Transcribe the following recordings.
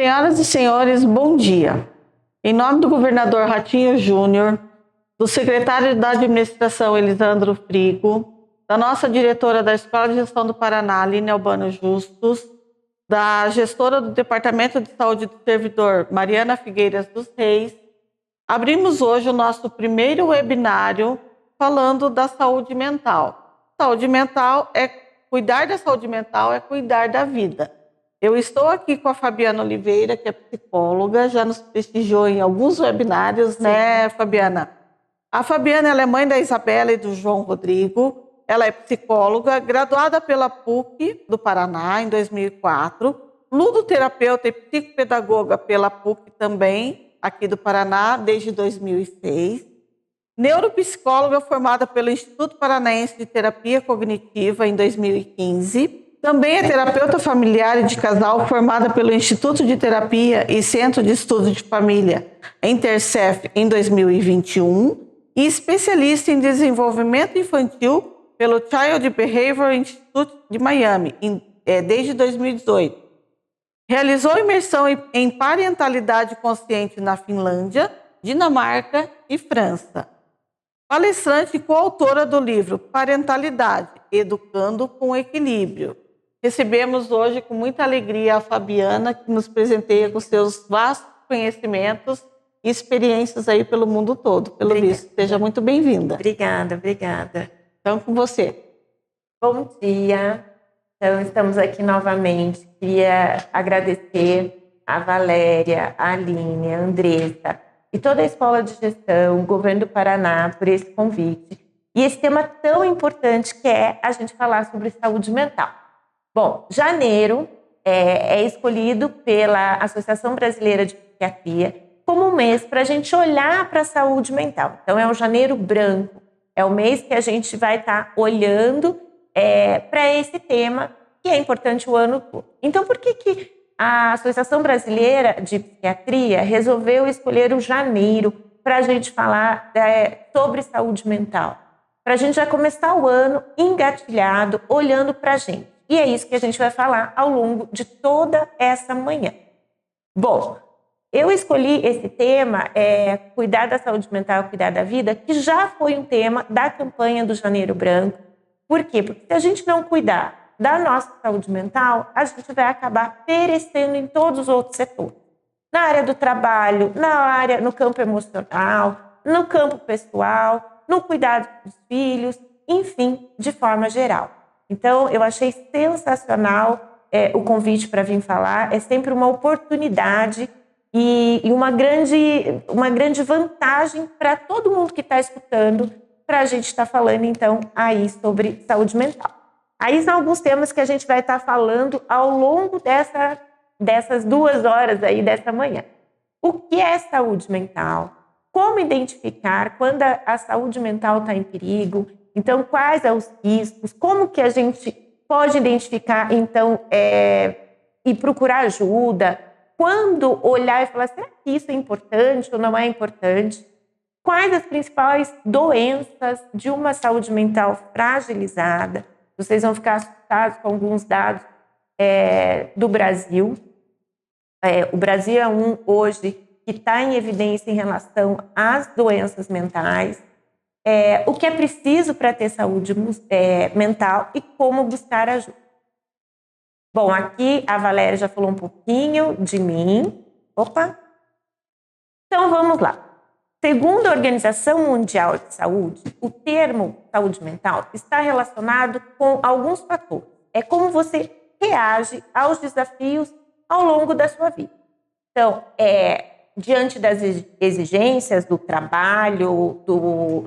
Senhoras e senhores, bom dia. Em nome do governador Ratinho Júnior, do secretário da Administração Elisandro Frigo, da nossa diretora da Escola de Gestão do Paraná, Aline Albano Justus, da gestora do Departamento de Saúde do Servidor, Mariana Figueiras dos Reis, abrimos hoje o nosso primeiro webinário falando da saúde mental. Saúde mental cuidar da saúde mental é cuidar da vida. Eu estou aqui com a Fabiana Oliveira, que é psicóloga, já nos prestigiou em alguns webinários, né, Fabiana? A Fabiana ela é mãe da Isabela e do João Rodrigo, ela é psicóloga, graduada pela PUC do Paraná em 2004, ludoterapeuta e psicopedagoga pela PUC também, aqui do Paraná, desde 2006, neuropsicóloga formada pelo Instituto Paranaense de Terapia Cognitiva em 2015, também é terapeuta familiar e de casal formada pelo Instituto de Terapia e Centro de Estudos de Família, Intercef, em 2021, e especialista em desenvolvimento infantil pelo Child Behavior Institute de Miami, desde 2018. Realizou imersão em parentalidade consciente na Finlândia, Dinamarca e França. Palestrante e coautora do livro Parentalidade, Educando com Equilíbrio. Recebemos hoje com muita alegria a Fabiana, que nos presenteia com seus vastos conhecimentos e experiências aí pelo mundo todo, pelo visto. Seja muito bem-vinda. Obrigada. Então, com você. Bom dia. Então, estamos aqui novamente. Queria agradecer a Valéria, a Aline, a Andressa e toda a Escola de Gestão, o Governo do Paraná, por esse convite. E esse tema tão importante que é a gente falar sobre saúde mental. Bom, janeiro é escolhido pela Associação Brasileira de Psiquiatria como um mês para a gente olhar para a saúde mental. Então, é o janeiro branco. É o mês que a gente vai estar olhando para esse tema, que é importante o ano todo. Então, por que a Associação Brasileira de Psiquiatria resolveu escolher o janeiro para a gente falar sobre saúde mental? Para a gente já começar o ano engatilhado, olhando para a gente. E é isso que a gente vai falar ao longo de toda essa manhã. Bom, eu escolhi esse tema, cuidar da saúde mental, cuidar da vida, que já foi um tema da campanha do Janeiro Branco. Por quê? Porque se a gente não cuidar da nossa saúde mental, a gente vai acabar perecendo em todos os outros setores. Na área do trabalho, no campo emocional, no campo pessoal, no cuidado dos filhos, enfim, de forma geral. Então, eu achei sensacional o convite para vir falar. É sempre uma oportunidade e uma grande vantagem para todo mundo que está escutando, para a gente estar falando, então, aí sobre saúde mental. Aí são alguns temas que a gente vai estar falando ao longo dessas 2 horas aí dessa manhã. O que é saúde mental? Como identificar quando a saúde mental está em perigo? Então, quais são os riscos? Como que a gente pode identificar, então, e procurar ajuda? Quando olhar e falar, será que isso é importante ou não é importante? Quais as principais doenças de uma saúde mental fragilizada? Vocês vão ficar assustados com alguns dados do Brasil. O Brasil é hoje que está em evidência em relação às doenças mentais. O que é preciso para ter saúde mental e como buscar ajuda. Bom, aqui a Valéria já falou um pouquinho de mim. Então, vamos lá. Segundo a Organização Mundial de Saúde, o termo saúde mental está relacionado com alguns fatores. É como você reage aos desafios ao longo da sua vida. Então, diante das exigências do trabalho,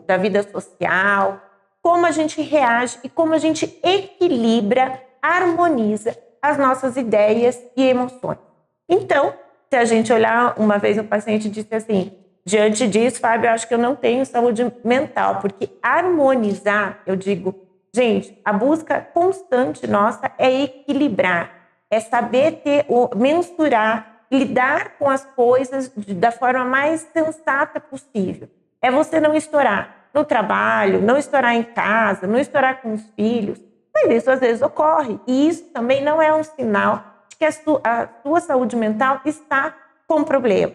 da vida social, como a gente reage e como a gente equilibra, harmoniza as nossas ideias e emoções. Então, se a gente olhar, uma vez um paciente disse assim, diante disso, Fábio, eu acho que eu não tenho saúde mental, porque harmonizar, eu digo, gente, a busca constante nossa é equilibrar, é saber mensurar, lidar com as coisas da forma mais sensata possível. É você não estourar no trabalho, não estourar em casa, não estourar com os filhos. Mas isso às vezes ocorre. E isso também não é um sinal de que a sua saúde mental está com problema.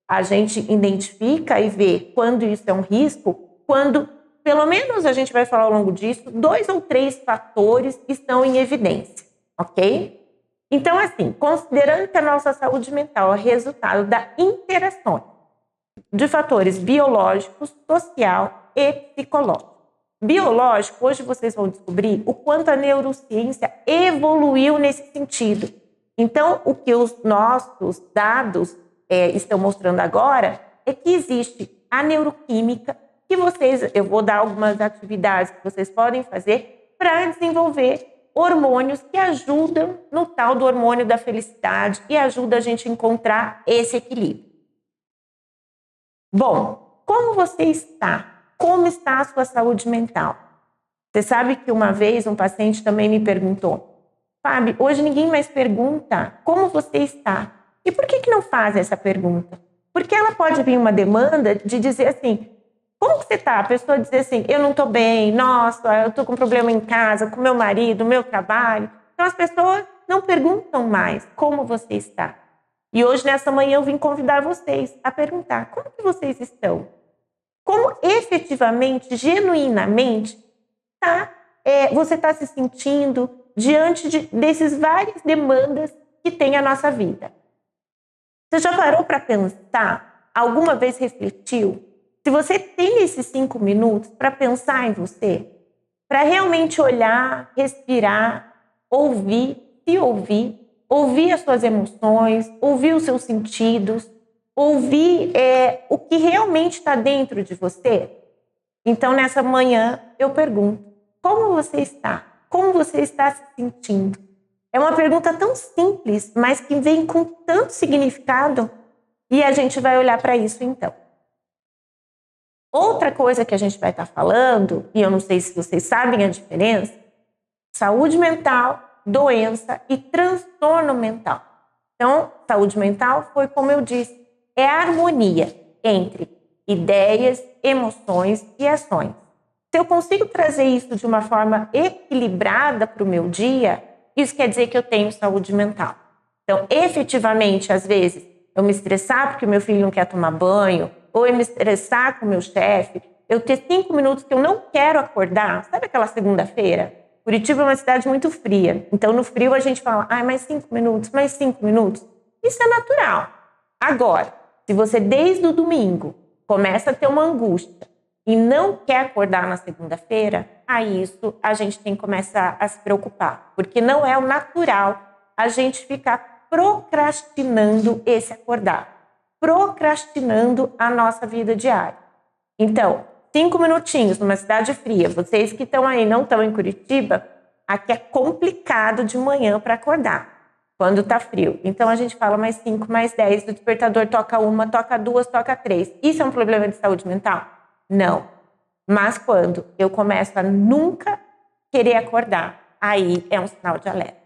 A gente identifica e vê quando isso é um risco, quando, pelo menos a gente vai falar ao longo disso, 2 ou 3 fatores estão em evidência, ok? Então, assim, considerando que a nossa saúde mental é resultado da interação de fatores biológicos, social e psicológico. Biológico, hoje vocês vão descobrir o quanto a neurociência evoluiu nesse sentido. Então, o que os nossos dados estão mostrando agora é que existe a neuroquímica, que eu vou dar algumas atividades que vocês podem fazer para desenvolver hormônios que ajudam no tal do hormônio da felicidade e ajuda a gente a encontrar esse equilíbrio. Bom, como você está? Como está a sua saúde mental? Você sabe que uma vez um paciente também me perguntou: Fábio, hoje ninguém mais pergunta como você está. E por que não faz essa pergunta? Porque ela pode vir uma demanda de dizer assim: como você está? A pessoa dizer assim: eu não estou bem, nossa, eu estou com problema em casa, com meu marido, meu trabalho. Então as pessoas não perguntam mais como você está. E hoje, nessa manhã, eu vim convidar vocês a perguntar: como que vocês estão? Como efetivamente, genuinamente, você está se sentindo diante desses várias demandas que tem a nossa vida? Você já parou para pensar? Alguma vez refletiu? Se você tem esses 5 minutos para pensar em você, para realmente olhar, respirar, se ouvir as suas emoções, ouvir os seus sentidos, ouvir o que realmente está dentro de você. Então, nessa manhã, eu pergunto: como você está? Como você está se sentindo? É uma pergunta tão simples, mas que vem com tanto significado, e a gente vai olhar para isso então. Outra coisa que a gente vai estar falando, e eu não sei se vocês sabem a diferença: saúde mental, doença e transtorno mental. Então, saúde mental foi, como eu disse, é a harmonia entre ideias, emoções e ações. Se eu consigo trazer isso de uma forma equilibrada para o meu dia, isso quer dizer que eu tenho saúde mental. Então, efetivamente, às vezes, eu me estressar porque meu filho não quer tomar banho, ou eu me estressar com o meu chefe, eu ter 5 minutos que eu não quero acordar, sabe aquela segunda-feira? Curitiba é uma cidade muito fria, então no frio a gente fala: mais 5 minutos, mais 5 minutos. Isso é natural. Agora, se você desde o domingo começa a ter uma angústia e não quer acordar na segunda-feira, isso a gente tem que começar a se preocupar, porque não é o natural a gente ficar procrastinando esse acordar, procrastinando a nossa vida diária. Então, 5 minutinhos numa cidade fria, vocês que estão aí, não estão em Curitiba, aqui é complicado de manhã para acordar, quando está frio. Então a gente fala mais 5, mais 10, o despertador toca 1, toca 2, toca 3. Isso é um problema de saúde mental? Não. Mas quando eu começo a nunca querer acordar, aí é um sinal de alerta.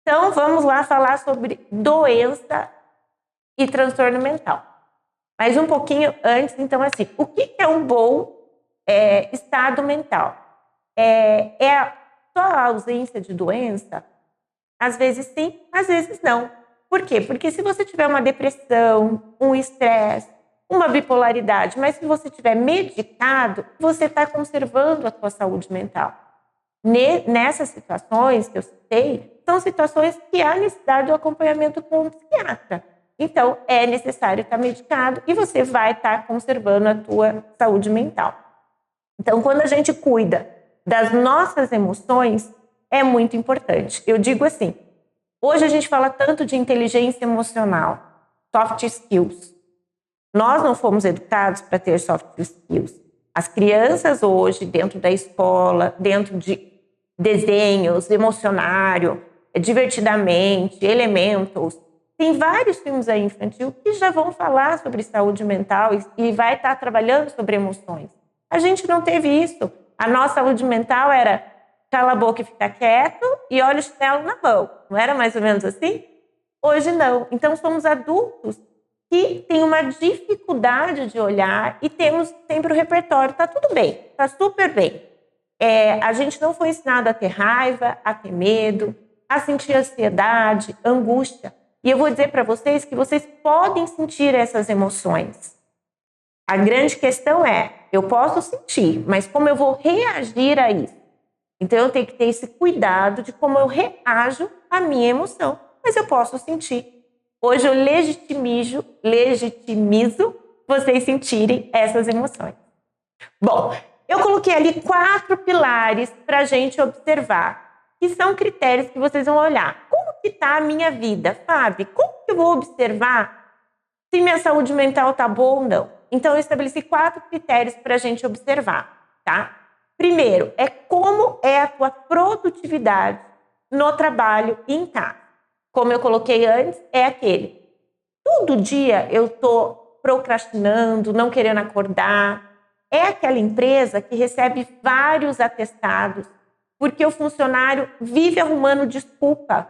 Então vamos lá falar sobre doença e transtorno mental. Mas um pouquinho antes, então, assim, o que é um bom estado mental? Só a ausência de doença? Às vezes sim, às vezes não. Por quê? Porque se você tiver uma depressão, um estresse, uma bipolaridade, mas se você estiver medicado, você está conservando a sua saúde mental. Nessas situações que eu citei, são situações que há necessidade do acompanhamento com um psiquiatra. Então, é necessário estar medicado e você vai estar conservando a tua saúde mental. Então, quando a gente cuida das nossas emoções, é muito importante. Eu digo assim, hoje a gente fala tanto de inteligência emocional, soft skills. Nós não fomos educados para ter soft skills. As crianças hoje, dentro da escola, dentro de desenhos, emocionário, divertidamente, elementos, tem vários filmes aí infantil que já vão falar sobre saúde mental e vai estar trabalhando sobre emoções. A gente não teve isso. A nossa saúde mental era cala a boca e ficar quieto e olha o chinelo na mão. Não era mais ou menos assim? Hoje não. Então somos adultos que têm uma dificuldade de olhar e temos sempre o repertório. Tá tudo bem, tá super bem. A gente não foi ensinado a ter raiva, a ter medo, a sentir ansiedade, angústia. E eu vou dizer para vocês que vocês podem sentir essas emoções. A grande questão é, eu posso sentir, mas como eu vou reagir a isso? Então eu tenho que ter esse cuidado de como eu reajo à minha emoção. Mas eu posso sentir. Hoje eu legitimizo vocês sentirem essas emoções. Bom, eu coloquei ali 4 pilares para a gente observar, que são critérios que vocês vão olhar. Como que está a minha vida, Fábio? Como que eu vou observar se minha saúde mental está boa ou não? Então eu estabeleci 4 critérios para a gente observar, tá? Primeiro, é como é a tua produtividade no trabalho e em casa. Como eu coloquei antes, é aquele. Todo dia eu estou procrastinando, não querendo acordar. É aquela empresa que recebe vários atestados, porque o funcionário vive arrumando desculpa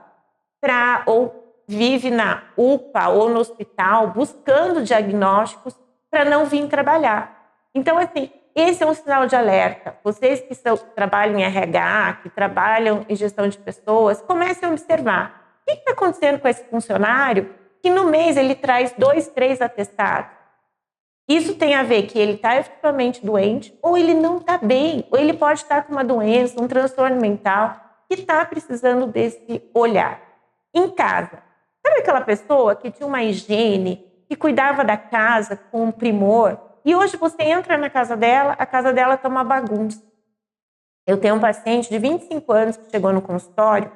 ou vive na UPA ou no hospital, buscando diagnósticos para não vir trabalhar. Então, assim, esse é um sinal de alerta. Vocês que trabalham em RH, que trabalham em gestão de pessoas, comecem a observar. O que está acontecendo com esse funcionário que no mês ele traz 2, 3 atestados? Isso tem a ver que ele está efetivamente doente ou ele não está bem, ou ele pode estar com uma doença, um transtorno mental que está precisando desse olhar. Em casa, sabe aquela pessoa que tinha uma higiene, que cuidava da casa com primor, e hoje você entra na casa dela, a casa dela está uma bagunça. Eu tenho um paciente de 25 anos que chegou no consultório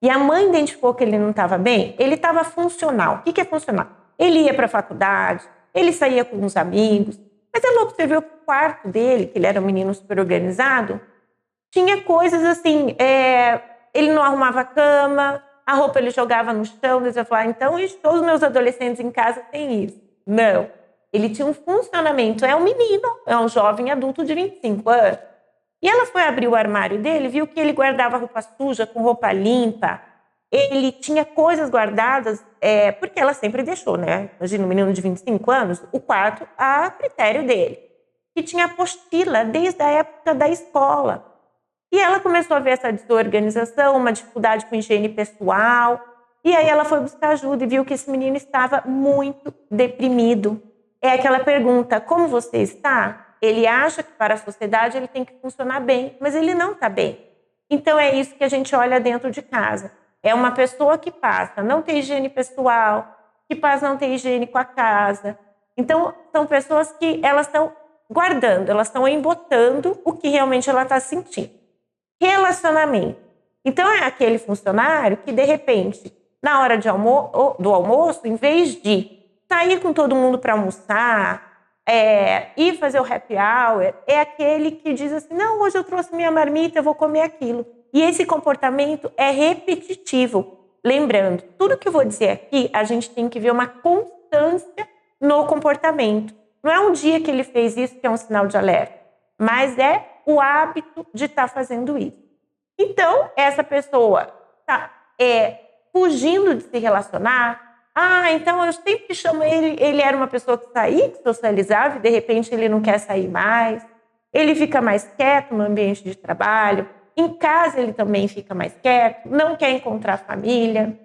e a mãe identificou que ele não estava bem. Ele estava funcional. O que é funcional? Ele ia para a faculdade, ele saía com uns amigos, mas ela observou que o quarto dele, que ele era um menino super organizado, tinha coisas assim, ele não arrumava a cama, a roupa ele jogava no chão, você vai falar, então todos os meus adolescentes em casa têm isso. Não. Ele tinha um funcionamento, é um menino, é um jovem adulto de 25 anos. E ela foi abrir o armário dele, viu que ele guardava roupa suja com roupa limpa. Ele tinha coisas guardadas, porque ela sempre deixou, né? Imagina, um menino de 25 anos, o quarto a critério dele. Que tinha apostila desde a época da escola. E ela começou a ver essa desorganização, uma dificuldade com higiene pessoal. E aí ela foi buscar ajuda e viu que esse menino estava muito deprimido. É aquela pergunta, como você está? Ele acha que para a sociedade ele tem que funcionar bem, mas ele não está bem. Então é isso que a gente olha dentro de casa. É uma pessoa que passa, não tem higiene pessoal, que passa, não tem higiene com a casa. Então são pessoas que elas estão guardando, elas estão embotando o que realmente ela está sentindo. Relacionamento. Então é aquele funcionário que de repente, na hora do almoço, em vez de sair com todo mundo para almoçar, ir fazer o happy hour, é aquele que diz assim, não, hoje eu trouxe minha marmita, eu vou comer aquilo. E esse comportamento é repetitivo. Lembrando, tudo que eu vou dizer aqui, a gente tem que ver uma constância no comportamento. Não é um dia que ele fez isso que é um sinal de alerta, mas é o hábito de estar fazendo isso. Então, essa pessoa está fugindo de se relacionar. Então eu sempre chamo ele era uma pessoa que saía, que socializava, e de repente ele não quer sair mais. Ele fica mais quieto no ambiente de trabalho. Em casa ele também fica mais quieto, não quer encontrar família.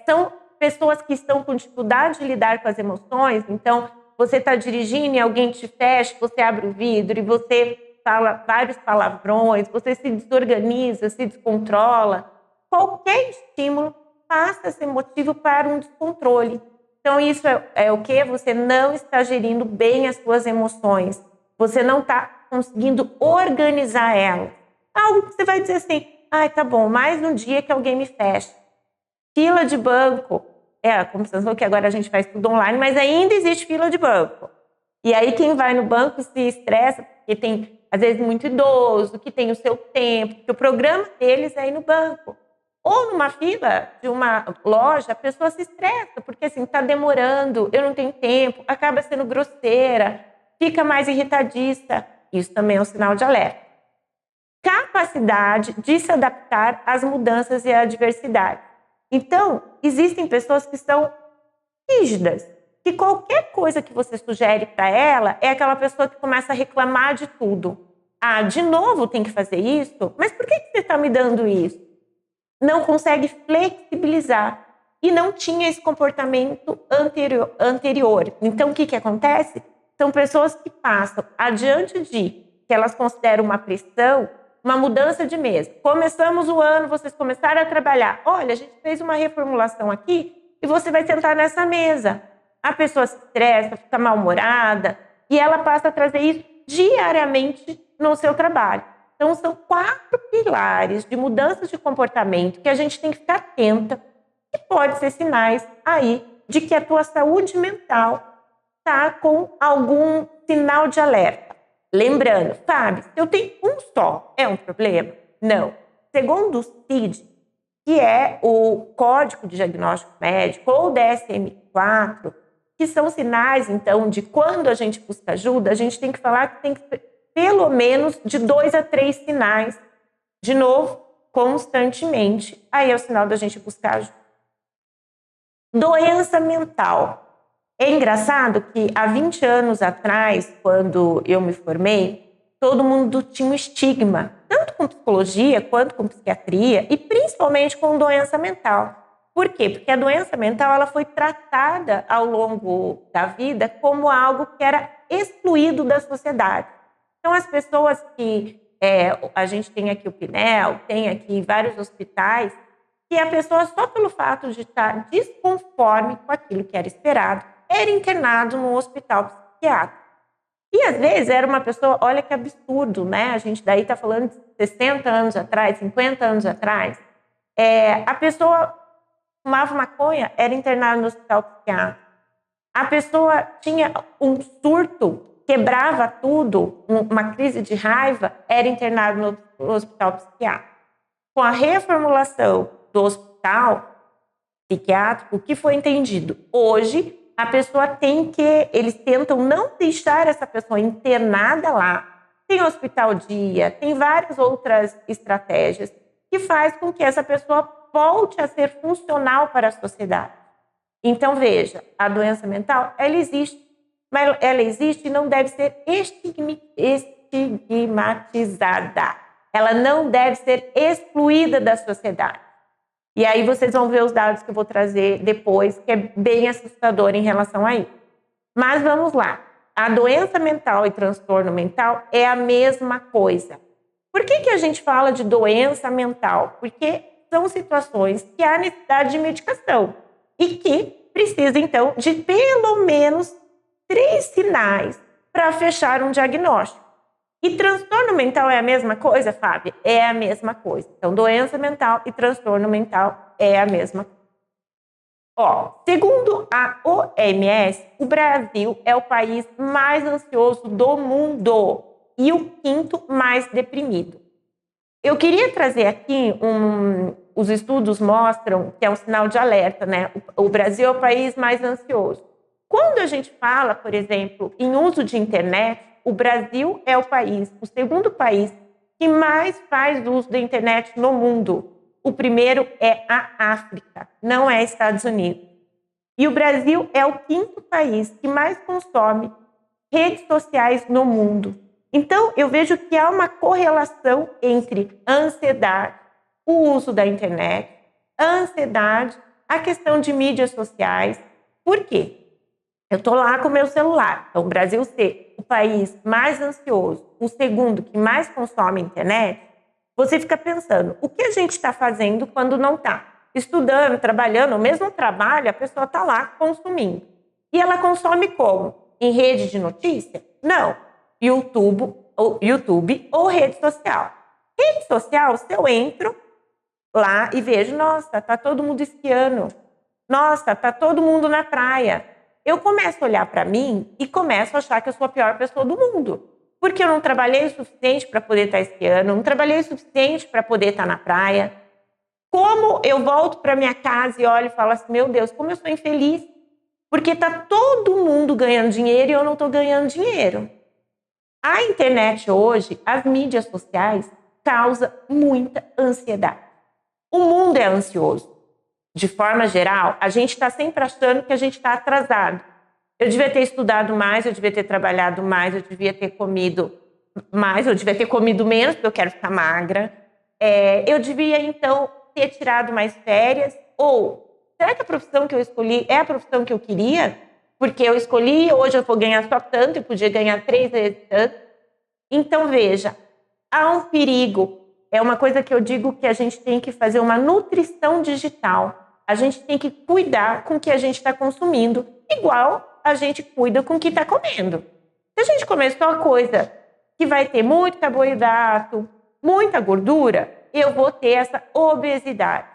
São pessoas que estão com dificuldade de lidar com as emoções. Então, você está dirigindo e alguém te fecha, você abre o vidro e você fala vários palavrões, você se desorganiza, se descontrola. Qualquer estímulo passa a ser motivo para um descontrole. Então, isso é o quê? Você não está gerindo bem as suas emoções. Você não está conseguindo organizar elas. Algo que você vai dizer assim, tá bom, mais um dia que alguém me fecha. Fila de banco. Como você falou que agora a gente faz tudo online, mas ainda existe fila de banco. E aí quem vai no banco se estressa, porque tem, às vezes, muito idoso, que tem o seu tempo, que o programa deles é ir no banco. Ou numa fila de uma loja, a pessoa se estressa, porque assim, está demorando, eu não tenho tempo, acaba sendo grosseira, fica mais irritadiça. Isso também é um sinal de alerta. Capacidade de se adaptar às mudanças e à adversidade. Então, existem pessoas que são rígidas, que qualquer coisa que você sugere para ela é aquela pessoa que começa a reclamar de tudo. De novo tem que fazer isso? Mas por que você está me dando isso? não consegue flexibilizar e não tinha esse comportamento anterior. Então, o que acontece? São pessoas que passam adiante de que elas consideram uma pressão, uma mudança de mesa. Começamos o ano, vocês começaram a trabalhar. Olha, a gente fez uma reformulação aqui e você vai sentar nessa mesa. A pessoa se estressa, fica mal-humorada e ela passa a trazer isso diariamente no seu trabalho. Então, são 4 pilares de mudança de comportamento que a gente tem que ficar atenta, que pode ser sinais aí de que a tua saúde mental está com algum sinal de alerta. Lembrando, Fábio, se eu tenho um só, é um problema? Não. Segundo o CID, que é o Código de Diagnóstico Médico, ou DSM-4, que são sinais, então, de quando a gente busca ajuda, a gente tem que falar que tem que ter pelo menos de 2 a 3 sinais, de novo, constantemente. Aí é o sinal da gente buscar ajuda. Doença mental. É engraçado que há 20 anos atrás, quando eu me formei, todo mundo tinha um estigma, tanto com psicologia quanto com psiquiatria e principalmente com doença mental. Por quê? Porque a doença mental ela foi tratada ao longo da vida como algo que era excluído da sociedade. Então, as pessoas que a gente tem aqui o Pinel, tem aqui vários hospitais, que a pessoa só pelo fato de estar desconforme com aquilo que era esperado, era internado num hospital psiquiátrico. E às vezes era uma pessoa, olha que absurdo, né? A gente daí está falando de 60 anos atrás, 50 anos atrás. A pessoa fumava maconha, era internada no hospital psiquiátrico. A pessoa tinha um surto, quebrava tudo, uma crise de raiva, era internado no hospital psiquiátrico. Com a reformulação do hospital psiquiátrico, o que foi entendido? Hoje, a pessoa eles tentam não deixar essa pessoa internada lá. Tem hospital dia, tem várias outras estratégias que faz com que essa pessoa volte a ser funcional para a sociedade. Então, veja, a doença mental, ela existe, mas ela existe e não deve ser estigmatizada. Ela não deve ser excluída da sociedade. E aí vocês vão ver os dados que eu vou trazer depois, que é bem assustador em relação a isso. Mas vamos lá. A doença mental e transtorno mental é a mesma coisa. Por que a gente fala de doença mental? Porque são situações que há necessidade de medicação e que precisa, então, de pelo menos 3 sinais para fechar um diagnóstico. E transtorno mental é a mesma coisa, Fábio? É a mesma coisa. Então, doença mental e transtorno mental é a mesma coisa. Segundo a OMS, o Brasil é o país mais ansioso do mundo e o 5º mais deprimido. Eu queria trazer aqui, os estudos mostram que é um sinal de alerta, né? O Brasil é o país mais ansioso. Quando a gente fala, por exemplo, em uso de internet, o Brasil é o 2º país que mais faz uso da internet no mundo. O primeiro é a África, não é Estados Unidos. E o Brasil é o 5º país que mais consome redes sociais no mundo. Então, eu vejo que há uma correlação entre a ansiedade, o uso da internet, a ansiedade, a questão de mídias sociais. Por quê? Eu estou lá com o meu celular. Então, o Brasil ser o país mais ansioso, o 2º que mais consome internet, você fica pensando, o que a gente está fazendo quando não está? Estudando, trabalhando, o mesmo trabalho, a pessoa está lá consumindo. E ela consome como? Em rede de notícia? Não. YouTube ou rede social. Rede social, se eu entro lá e vejo, nossa, está todo mundo esquiando. Nossa, está todo mundo na praia. Eu começo a olhar para mim e começo a achar que eu sou a pior pessoa do mundo. Porque eu não trabalhei o suficiente para poder estar esquiando, não trabalhei o suficiente para poder estar na praia. Como eu volto para minha casa e olho e falo assim, meu Deus, como eu sou infeliz. Porque está todo mundo ganhando dinheiro e eu não estou ganhando dinheiro. A internet hoje, as mídias sociais, causa muita ansiedade. O mundo é ansioso. De forma geral, a gente está sempre achando que a gente está atrasado. Eu devia ter estudado mais, eu devia ter trabalhado mais, eu devia ter comido mais, eu devia ter comido menos, porque eu quero ficar magra. Eu devia, então, ter tirado mais férias? Ou será que a profissão que eu escolhi é a profissão que eu queria? Porque eu escolhi, hoje eu vou ganhar só tanto, eu podia ganhar 3 vezes tanto. Então, veja, há um perigo. É uma coisa que eu digo que a gente tem que fazer uma nutrição digital. A gente tem que cuidar com o que a gente está consumindo, igual a gente cuida com o que está comendo. Se a gente comer só coisa que vai ter muito carboidrato, muita gordura, eu vou ter essa obesidade.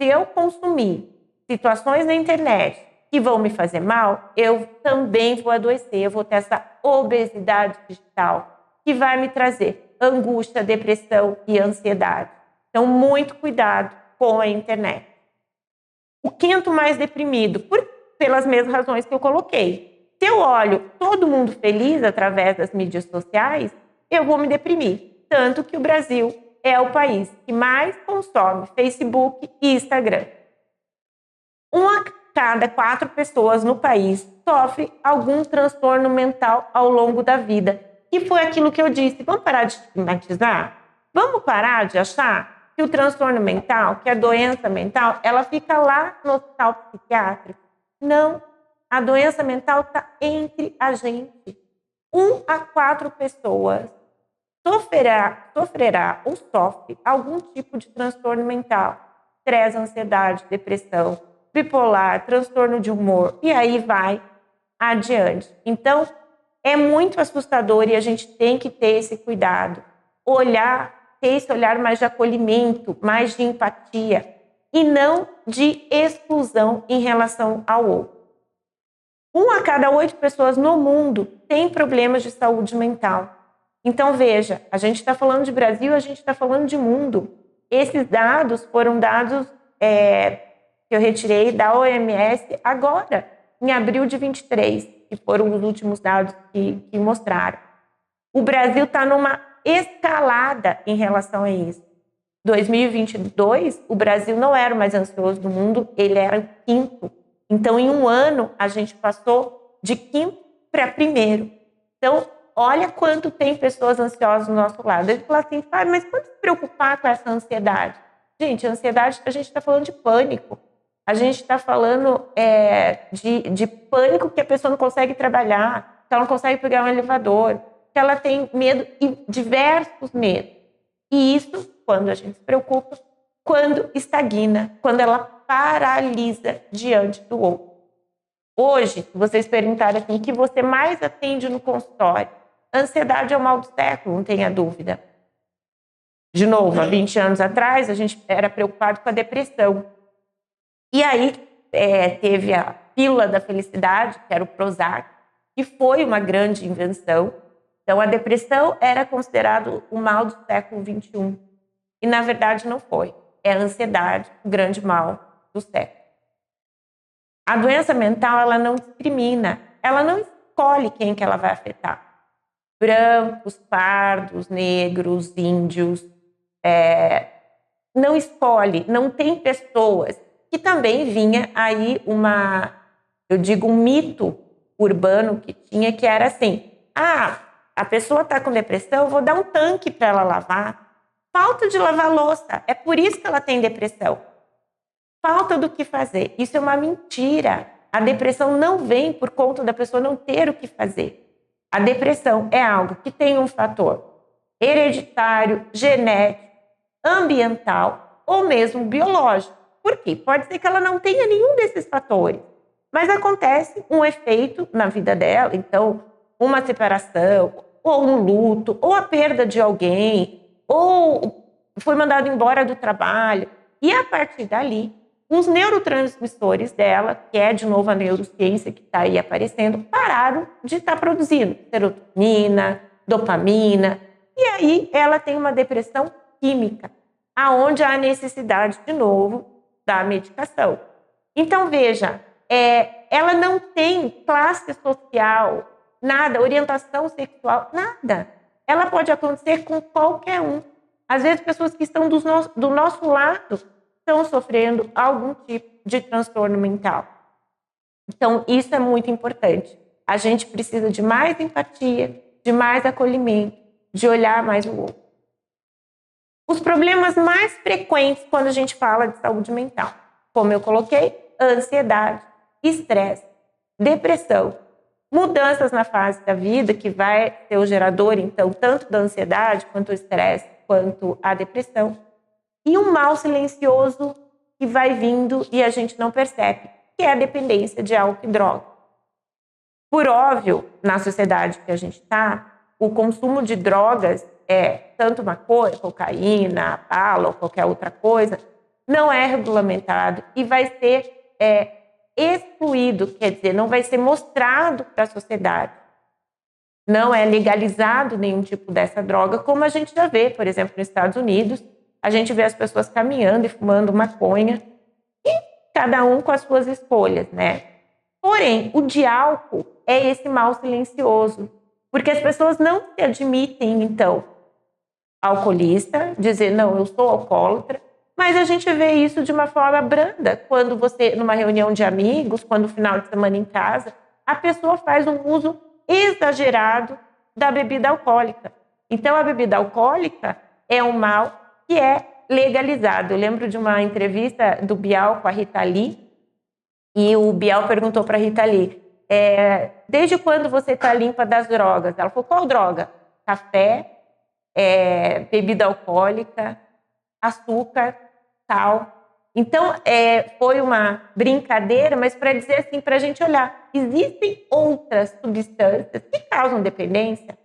Se eu consumir situações na internet que vão me fazer mal, eu também vou adoecer, eu vou ter essa obesidade digital, que vai me trazer angústia, depressão e ansiedade. Então, muito cuidado com a internet. O quinto mais deprimido, pelas mesmas razões que eu coloquei. Se eu olho todo mundo feliz através das mídias sociais, eu vou me deprimir. Tanto que o Brasil é o país que mais consome Facebook e Instagram. 1 a cada 4 pessoas no país sofre algum transtorno mental ao longo da vida. Que foi aquilo que eu disse. Vamos parar de estigmatizar? Vamos parar de achar que o transtorno mental, que a doença mental, ela fica lá no hospital psiquiátrico? Não. A doença mental está entre a gente. 1 a 4 pessoas sofrerá ou sofre algum tipo de transtorno mental. Estresse, ansiedade, depressão, bipolar, transtorno de humor, e aí vai adiante. Então, é muito assustador e a gente tem que ter esse cuidado. Ter esse olhar mais de acolhimento, mais de empatia, e não de exclusão em relação ao outro. 1 a cada 8 pessoas no mundo tem problemas de saúde mental. Então, veja, a gente está falando de Brasil, a gente está falando de mundo. Esses dados foram dados que eu retirei da OMS agora, em abril de 23, que foram os últimos dados que mostraram. O Brasil está numa escalada em relação a isso. 2022, o Brasil não era o mais ansioso do mundo, ele era o 5º. Então, em um ano, a gente passou de 5º para 1º. Então, olha quanto tem pessoas ansiosas do nosso lado. Ele fala assim, mas quando se preocupar com essa ansiedade? Gente, a ansiedade, a gente está falando de pânico. A gente está falando de pânico que a pessoa não consegue trabalhar, que ela não consegue pegar um elevador, que ela tem medo, e diversos medos. E isso, quando a gente se preocupa, quando estagna, quando ela paralisa diante do outro. Hoje, se vocês perguntarem assim, o que você mais atende no consultório? A ansiedade é o mal do século, não tenha dúvida. De novo, há 20 anos atrás, a gente era preocupado com a depressão. E aí teve a pílula da felicidade, que era o Prozac, que foi uma grande invenção. Então, a depressão era considerado o mal do século XXI. E, na verdade, não foi. É a ansiedade, o grande mal do século. A doença mental, ela não discrimina. Ela não escolhe quem que ela vai afetar. Brancos, pardos, negros, índios. Não escolhe. Não tem pessoas. Que também vinha aí um mito urbano que tinha, que era assim, a pessoa está com depressão, eu vou dar um tanque para ela lavar. Falta de lavar louça, é por isso que ela tem depressão. Falta do que fazer, isso é uma mentira. A depressão não vem por conta da pessoa não ter o que fazer. A depressão é algo que tem um fator hereditário, genético, ambiental ou mesmo biológico. Por quê? Pode ser que ela não tenha nenhum desses fatores, mas acontece um efeito na vida dela, então uma separação, ou um luto, ou a perda de alguém, ou foi mandado embora do trabalho, e a partir dali, os neurotransmissores dela, que é de novo a neurociência que está aí aparecendo, pararam de estar produzindo serotonina, dopamina, e aí ela tem uma depressão química, aonde há necessidade, de novo, da medicação. Então, veja, ela não tem classe social, nada, orientação sexual, nada. Ela pode acontecer com qualquer um. Às vezes, pessoas que estão do nosso lado estão sofrendo algum tipo de transtorno mental. Então, isso é muito importante. A gente precisa de mais empatia, de mais acolhimento, de olhar mais o outro. os problemas mais frequentes quando a gente fala de saúde mental. Como eu coloquei, ansiedade, estresse, depressão, mudanças na fase da vida, que vai ser o gerador, então, tanto da ansiedade, quanto o estresse, quanto a depressão, e um mal silencioso que vai vindo e a gente não percebe, que é a dependência de álcool e droga. Por óbvio, na sociedade que a gente está, o consumo de drogas, tanto maconha, cocaína, bala ou qualquer outra coisa, não é regulamentado e vai ser excluído, quer dizer, não vai ser mostrado para a sociedade. Não é legalizado nenhum tipo dessa droga, como a gente já vê, por exemplo, nos Estados Unidos, a gente vê as pessoas caminhando e fumando maconha, e cada um com as suas escolhas, né? Porém, o de álcool é esse mal silencioso, porque as pessoas não se admitem, então, alcoolista, dizer, não, eu sou alcoólatra, mas a gente vê isso de uma forma branda, quando você, numa reunião de amigos, quando no final de semana em casa, a pessoa faz um uso exagerado da bebida alcoólica. Então, a bebida alcoólica é um mal que é legalizado. Eu lembro de uma entrevista do Bial com a Rita Lee, e o Bial perguntou para a Rita Lee, desde quando você está limpa das drogas? Ela falou, qual droga? Café, bebida alcoólica, açúcar, sal. Então, foi uma brincadeira, mas para dizer assim, para a gente olhar, existem outras substâncias que causam dependência.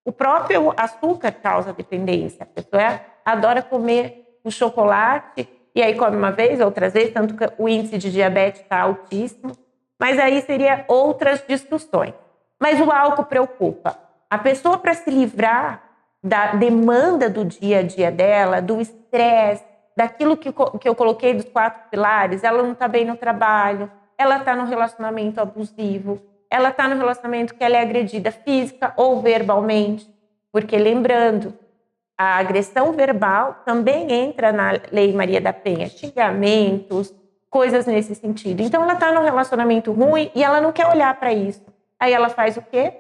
O próprio açúcar causa dependência. A pessoa adora comer o chocolate e aí come uma vez, outras vezes, tanto que o índice de diabetes está altíssimo. Mas aí seria outras discussões. Mas o álcool preocupa. A pessoa, para se livrar da demanda do dia a dia dela, do estresse, daquilo que eu coloquei dos 4 pilares, ela não está bem no trabalho, ela está no relacionamento abusivo, ela está no relacionamento que ela é agredida física ou verbalmente, porque lembrando, a agressão verbal também entra na Lei Maria da Penha, xingamentos, coisas nesse sentido. Então ela está num relacionamento ruim e ela não quer olhar para isso. Aí ela faz o quê?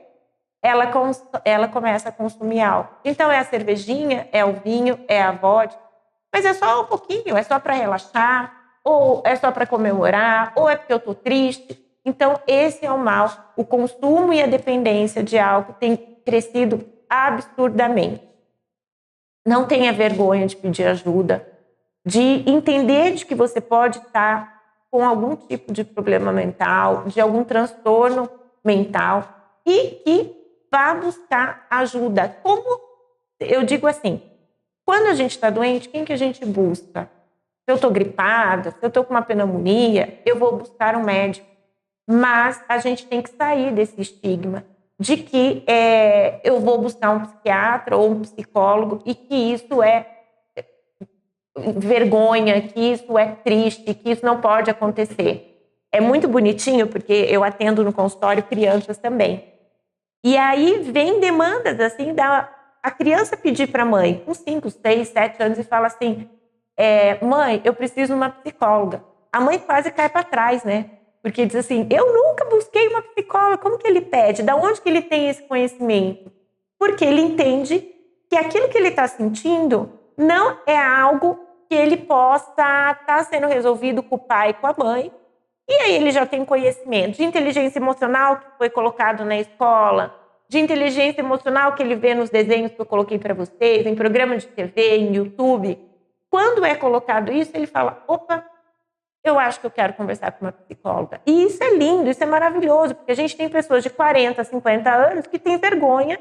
Ela começa a consumir álcool. Então é a cervejinha, é o vinho, é a vodka, mas é só um pouquinho, é só para relaxar, ou é só para comemorar, ou é porque eu estou triste. Então esse é o mal. O consumo e a dependência de álcool tem crescido absurdamente. Não tenha vergonha de pedir ajuda, de entender de que você pode estar com algum tipo de problema mental, de algum transtorno mental e que vá buscar ajuda. Como eu digo assim, quando a gente está doente, quem que a gente busca? Se eu estou gripada, se eu estou com uma pneumonia, eu vou buscar um médico. Mas a gente tem que sair desse estigma de que eu vou buscar um psiquiatra ou um psicólogo e que isso é vergonha, que isso é triste, que isso não pode acontecer. É muito bonitinho, porque eu atendo no consultório crianças também. E aí vem demandas assim, a criança pedir para a mãe, com 5, 6, 7 anos, e fala assim, mãe, eu preciso de uma psicóloga. A mãe quase cai para trás, né? Porque diz assim, eu nunca busquei uma psicóloga, como que ele pede? Da onde que ele tem esse conhecimento? Porque ele entende que aquilo que ele está sentindo não é algo que ele possa estar sendo resolvido com o pai e com a mãe. E aí ele já tem conhecimento de inteligência emocional que foi colocado na escola, de inteligência emocional que ele vê nos desenhos que eu coloquei para vocês, em programa de TV, em YouTube. Quando é colocado isso, ele fala, opa, eu acho que eu quero conversar com uma psicóloga. E isso é lindo, isso é maravilhoso, porque a gente tem pessoas de 40, 50 anos que têm vergonha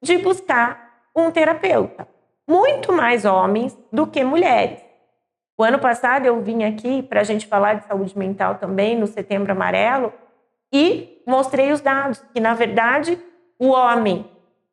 de buscar um terapeuta. Muito mais homens do que mulheres. O ano passado eu vim aqui para a gente falar de saúde mental também, no Setembro Amarelo, e mostrei os dados, que na verdade o homem,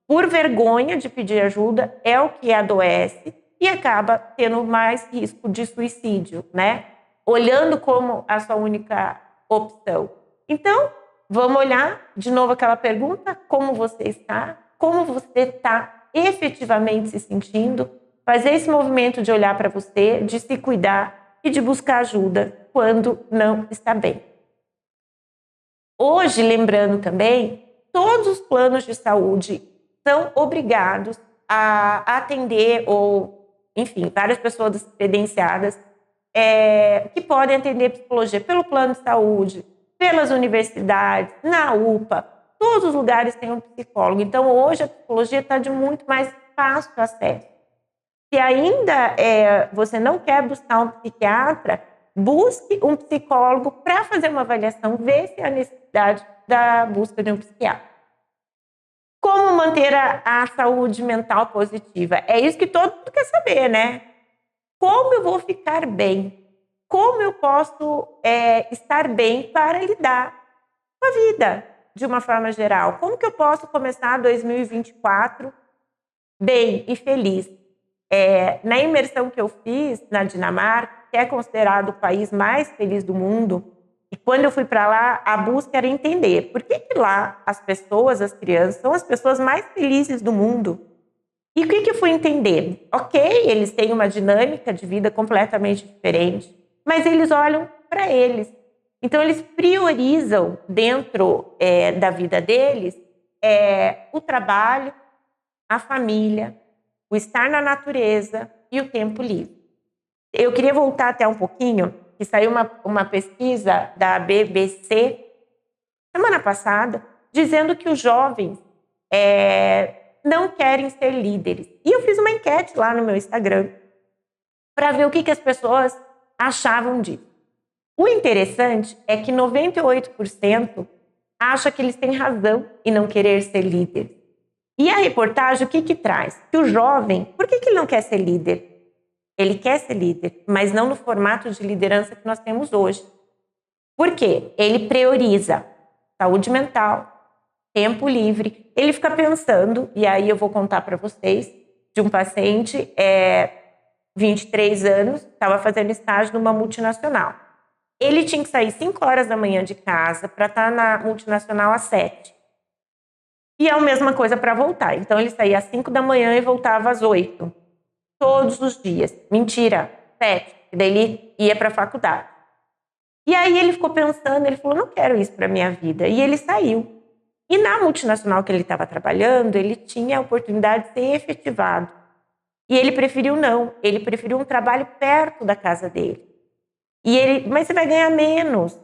por vergonha de pedir ajuda, é o que adoece e acaba tendo mais risco de suicídio, né? Olhando como a sua única opção. Então, vamos olhar de novo aquela pergunta, como você está, como você está efetivamente se sentindo, fazer esse movimento de olhar para você, de se cuidar e de buscar ajuda quando não está bem. Hoje, lembrando também, todos os planos de saúde são obrigados a atender ou enfim, várias pessoas credenciadas que podem atender psicologia pelo plano de saúde, pelas universidades, na UPA. Todos os lugares têm um psicólogo. Então, hoje, a psicologia está de muito mais fácil acesso. Se ainda você não quer buscar um psiquiatra, busque um psicólogo para fazer uma avaliação, ver se há necessidade da busca de um psiquiatra. Como manter a saúde mental positiva? É isso que todo mundo quer saber, né? Como eu vou ficar bem? Como eu posso estar bem para lidar com a vida de uma forma geral? Como que eu posso começar 2024 bem e feliz? Na imersão que eu fiz na Dinamarca, que é considerado o país mais feliz do mundo, e quando eu fui para lá, a busca era entender por que lá as pessoas, as crianças, são as pessoas mais felizes do mundo. E o que eu fui entender? Ok, eles têm uma dinâmica de vida completamente diferente, mas eles olham para eles. Então, eles priorizam dentro da vida deles o trabalho, a família, o estar na natureza e o tempo livre. Eu queria voltar até um pouquinho, que saiu uma pesquisa da BBC semana passada, dizendo que os jovens não querem ser líderes. E eu fiz uma enquete lá no meu Instagram para ver o que as pessoas achavam disso. O interessante é que 98% acha que eles têm razão em não querer ser líderes. E a reportagem, o que traz? Que o jovem, por que ele não quer ser líder? Ele quer ser líder, mas não no formato de liderança que nós temos hoje. Por quê? Ele prioriza saúde mental, tempo livre. Ele fica pensando, e aí eu vou contar para vocês, de um paciente, 23 anos, estava fazendo estágio numa multinacional. Ele tinha que sair 5 horas da manhã de casa para estar na multinacional às 7. E é a mesma coisa para voltar. Então, ele saía às 5 da manhã e voltava às 8. Todos os dias. Mentira, 7. Daí ele ia para a faculdade. E aí ele ficou pensando, ele falou, não quero isso para minha vida. E ele saiu. E na multinacional que ele estava trabalhando, ele tinha a oportunidade de ser efetivado. E ele preferiu não. Ele preferiu um trabalho perto da casa dele. E ele, mas você vai ganhar menos.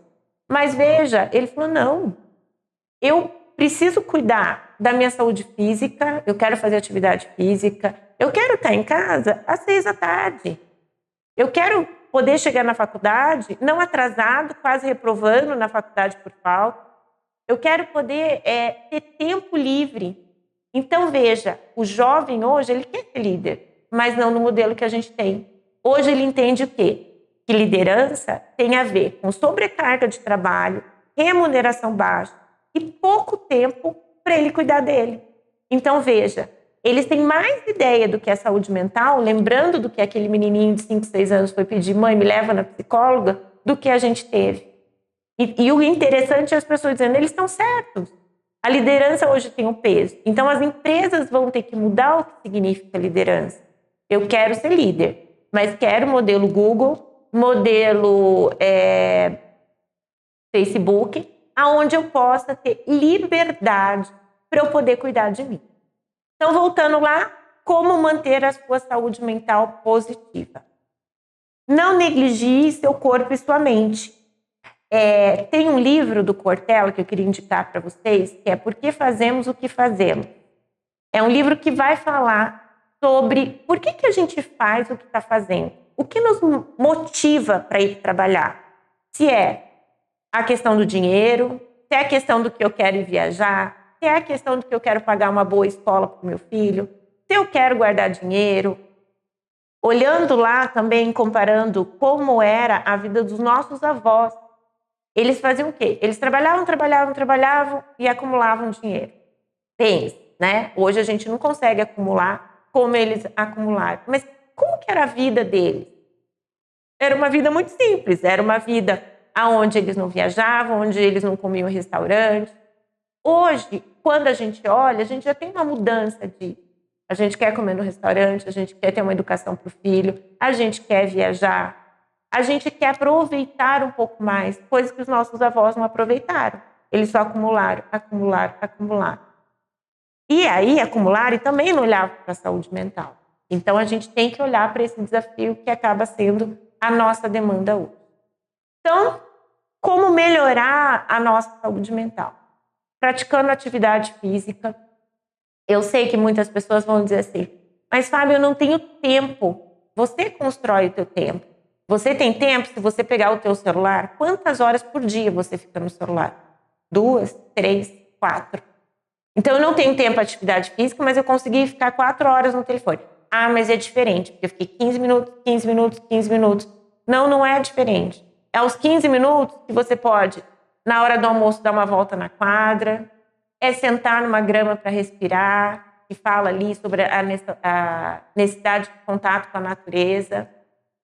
Mas veja, ele falou, não. Eu preciso cuidar da minha saúde física, eu quero fazer atividade física, eu quero estar em casa às 6 da tarde. Eu quero poder chegar na faculdade, não atrasado, quase reprovando na faculdade por falta. Eu quero poder ter tempo livre. Então, veja, o jovem hoje, ele quer ser líder, mas não no modelo que a gente tem. Hoje ele entende o quê? Que liderança tem a ver com sobrecarga de trabalho, remuneração baixa e pouco tempo para ele cuidar dele. Então, veja, eles têm mais ideia do que é saúde mental, lembrando do que aquele menininho de 5, 6 anos foi pedir, mãe, me leva na psicóloga, do que a gente teve. E o interessante é as pessoas dizendo, eles estão certos. A liderança hoje tem um peso. Então, as empresas vão ter que mudar o que significa liderança. Eu quero ser líder, mas quero modelo Google, modelo Facebook, aonde eu possa ter liberdade para eu poder cuidar de mim. Então, voltando lá, como manter a sua saúde mental positiva? Não negligie seu corpo e sua mente. Tem um livro do Cortella que eu queria indicar para vocês, que é Por que Fazemos o que Fazemos. É um livro que vai falar sobre por que a gente faz o que está fazendo. O que nos motiva para ir trabalhar. Se é a questão do dinheiro, se é a questão do que eu quero ir viajar, se é a questão do que eu quero pagar uma boa escola para o meu filho, se eu quero guardar dinheiro. Olhando lá também, comparando como era a vida dos nossos avós. Eles faziam o quê? Eles trabalhavam e acumulavam dinheiro. Pensa, né? Hoje a gente não consegue acumular como eles acumularam. Mas como que era a vida deles? Era uma vida muito simples. Era uma vida onde eles não viajavam, onde eles não comiam em restaurante. Hoje, quando a gente olha, a gente já tem uma mudança de... A gente quer comer no restaurante, a gente quer ter uma educação para o filho, a gente quer viajar. A gente quer aproveitar um pouco mais, coisas que os nossos avós não aproveitaram. Eles só acumularam. E aí, acumularam e também não olhavam para a saúde mental. Então, a gente tem que olhar para esse desafio que acaba sendo a nossa demanda hoje. Então, como melhorar a nossa saúde mental? Praticando atividade física. Eu sei que muitas pessoas vão dizer assim, mas Fábio, eu não tenho tempo. Você constrói o teu tempo. Você tem tempo se você pegar o teu celular? Quantas horas por dia você fica no celular? 2, 3, 4. Então, eu não tenho tempo para atividade física, mas eu consegui ficar 4 horas no telefone. Ah, mas é diferente, porque eu fiquei 15 minutos, 15 minutos, 15 minutos. Não, não é diferente. É aos 15 minutos que você pode, na hora do almoço, dar uma volta na quadra, é sentar numa grama para respirar, que fala ali sobre a necessidade de contato com a natureza,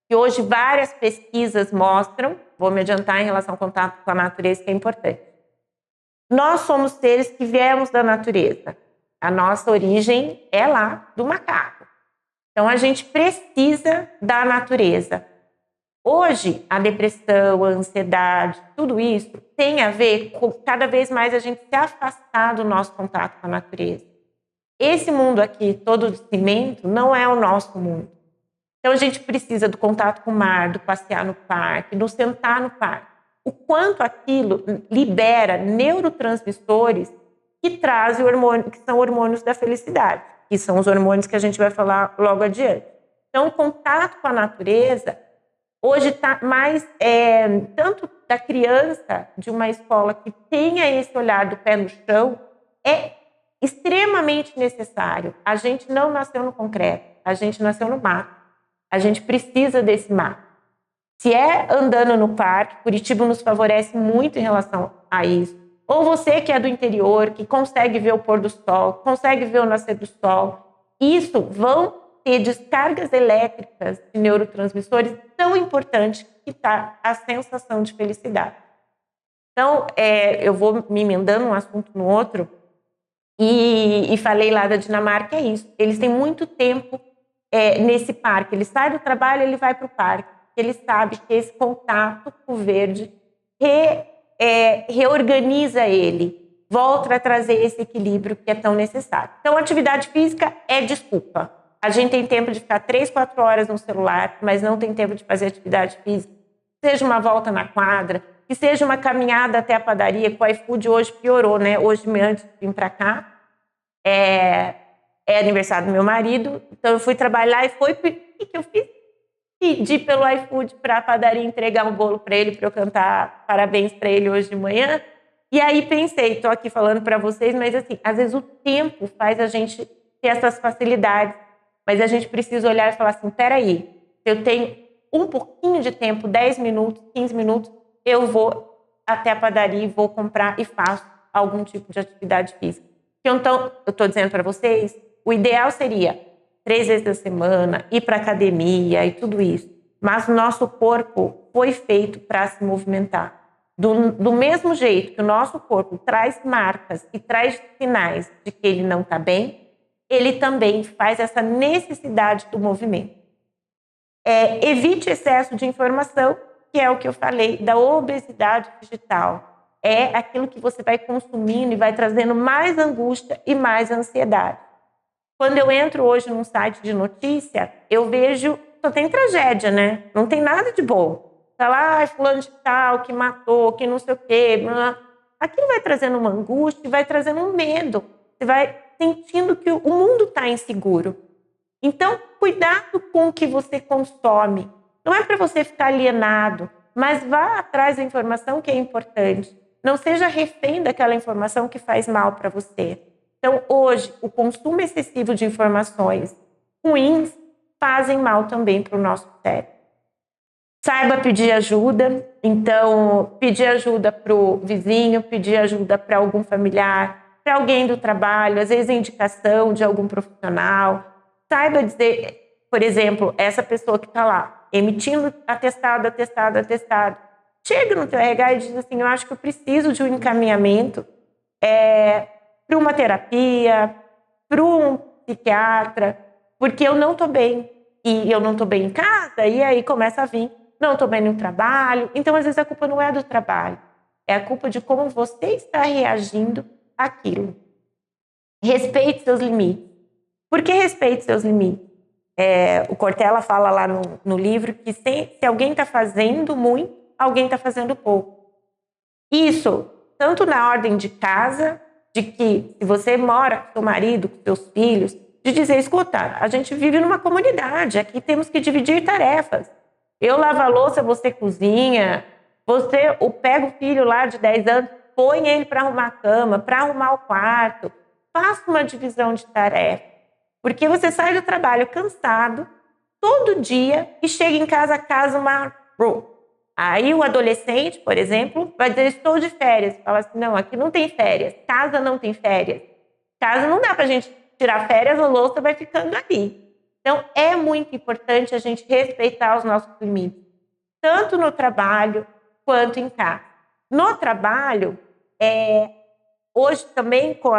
que hoje várias pesquisas mostram, vou me adiantar em relação ao contato com a natureza, que é importante. Nós somos seres que viemos da natureza. A nossa origem é lá do macaco. Então, a gente precisa da natureza. Hoje, a depressão, a ansiedade, tudo isso tem a ver com cada vez mais a gente se afastar do nosso contato com a natureza. Esse mundo aqui, todo de cimento, não é o nosso mundo. Então, a gente precisa do contato com o mar, do passear no parque, do sentar no parque. O quanto aquilo libera neurotransmissores que trazem hormônio, que são hormônios da felicidade, que são os hormônios que a gente vai falar logo adiante. Então, o contato com a natureza hoje está mais, tanto da criança de uma escola que tenha esse olhar do pé no chão, é extremamente necessário. A gente não nasceu no concreto, a gente nasceu no mato. A gente precisa desse mato. Se é andando no parque, Curitiba nos favorece muito em relação a isso. Ou você que é do interior, que consegue ver o pôr do sol, consegue ver o nascer do sol, isso vão ter descargas elétricas de neurotransmissores tão importantes que está a sensação de felicidade. Então, eu vou me emendando um assunto no outro e falei lá da Dinamarca, é isso. Eles têm muito tempo nesse parque. Ele sai do trabalho, ele vai para o parque. Ele sabe que esse contato com o verde reorganiza ele, volta a trazer esse equilíbrio que é tão necessário. Então, atividade física é desculpa. A gente tem tempo de ficar 3, 4 horas no celular, mas não tem tempo de fazer atividade física. Seja uma volta na quadra, que seja uma caminhada até a padaria, que o iFood hoje piorou, né? Hoje, antes de vir para cá, é aniversário do meu marido, então eu fui trabalhar e o que eu fiz? Pedi pelo iFood para a padaria entregar um bolo para ele, para eu cantar parabéns para ele hoje de manhã. E aí pensei, estou aqui falando para vocês, mas assim, às vezes o tempo faz a gente ter essas facilidades, mas a gente precisa olhar e falar assim, peraí, eu tenho um pouquinho de tempo, 10 minutos, 15 minutos, eu vou até a padaria e vou comprar e faço algum tipo de atividade física. Então, eu estou dizendo para vocês, o ideal seria 3 vezes na semana, ir para academia e tudo isso. Mas o nosso corpo foi feito para se movimentar. Do mesmo jeito que o nosso corpo traz marcas e traz sinais de que ele não está bem, ele também faz essa necessidade do movimento. Evite excesso de informação, que é o que eu falei, da obesidade digital. É aquilo que você vai consumindo e vai trazendo mais angústia e mais ansiedade. Quando eu entro hoje num site de notícia, eu vejo, só tem tragédia, né? Não tem nada de bom. Tá lá, fulano de tal, que matou, que não sei o quê. Aquilo vai trazendo uma angústia, vai trazendo um medo. Você vai sentindo que o mundo está inseguro. Então, cuidado com o que você consome. Não é para você ficar alienado, mas vá atrás da informação que é importante. Não seja refém daquela informação que faz mal para você. Então, hoje, o consumo excessivo de informações ruins fazem mal também para o nosso cérebro. Saiba pedir ajuda. Então, pedir ajuda para o vizinho, pedir ajuda para algum familiar, para alguém do trabalho, às vezes a indicação de algum profissional. Saiba dizer, por exemplo, essa pessoa que está lá, emitindo atestado, chega no teu RH e diz assim, eu acho que eu preciso de um encaminhamento para uma terapia, para um psiquiatra, porque eu não estou bem. E eu não estou bem em casa, e aí começa a vir, não estou bem no trabalho. Então, às vezes, a culpa não é do trabalho, é a culpa de como você está reagindo àquilo. Respeite seus limites. Por que respeite seus limites? O Cortella fala lá no livro que se alguém está fazendo muito, alguém está fazendo pouco. Isso, tanto na ordem de casa, de que se você mora com seu marido, com seus filhos, de dizer, escuta, a gente vive numa comunidade, aqui temos que dividir tarefas. Eu lavo a louça, você cozinha, você pega o filho lá de 10 anos, põe ele para arrumar a cama, para arrumar o quarto. Faça uma divisão de tarefa. Porque você sai do trabalho cansado, todo dia, e chega em casa uma... Aí o adolescente, por exemplo, vai dizer, estou de férias. Fala assim, não, aqui não tem férias. Casa não tem férias. Casa não dá para a gente tirar férias, a louça vai ficando ali. Então, é muito importante a gente respeitar os nossos limites, tanto no trabalho quanto em casa. No trabalho, hoje também com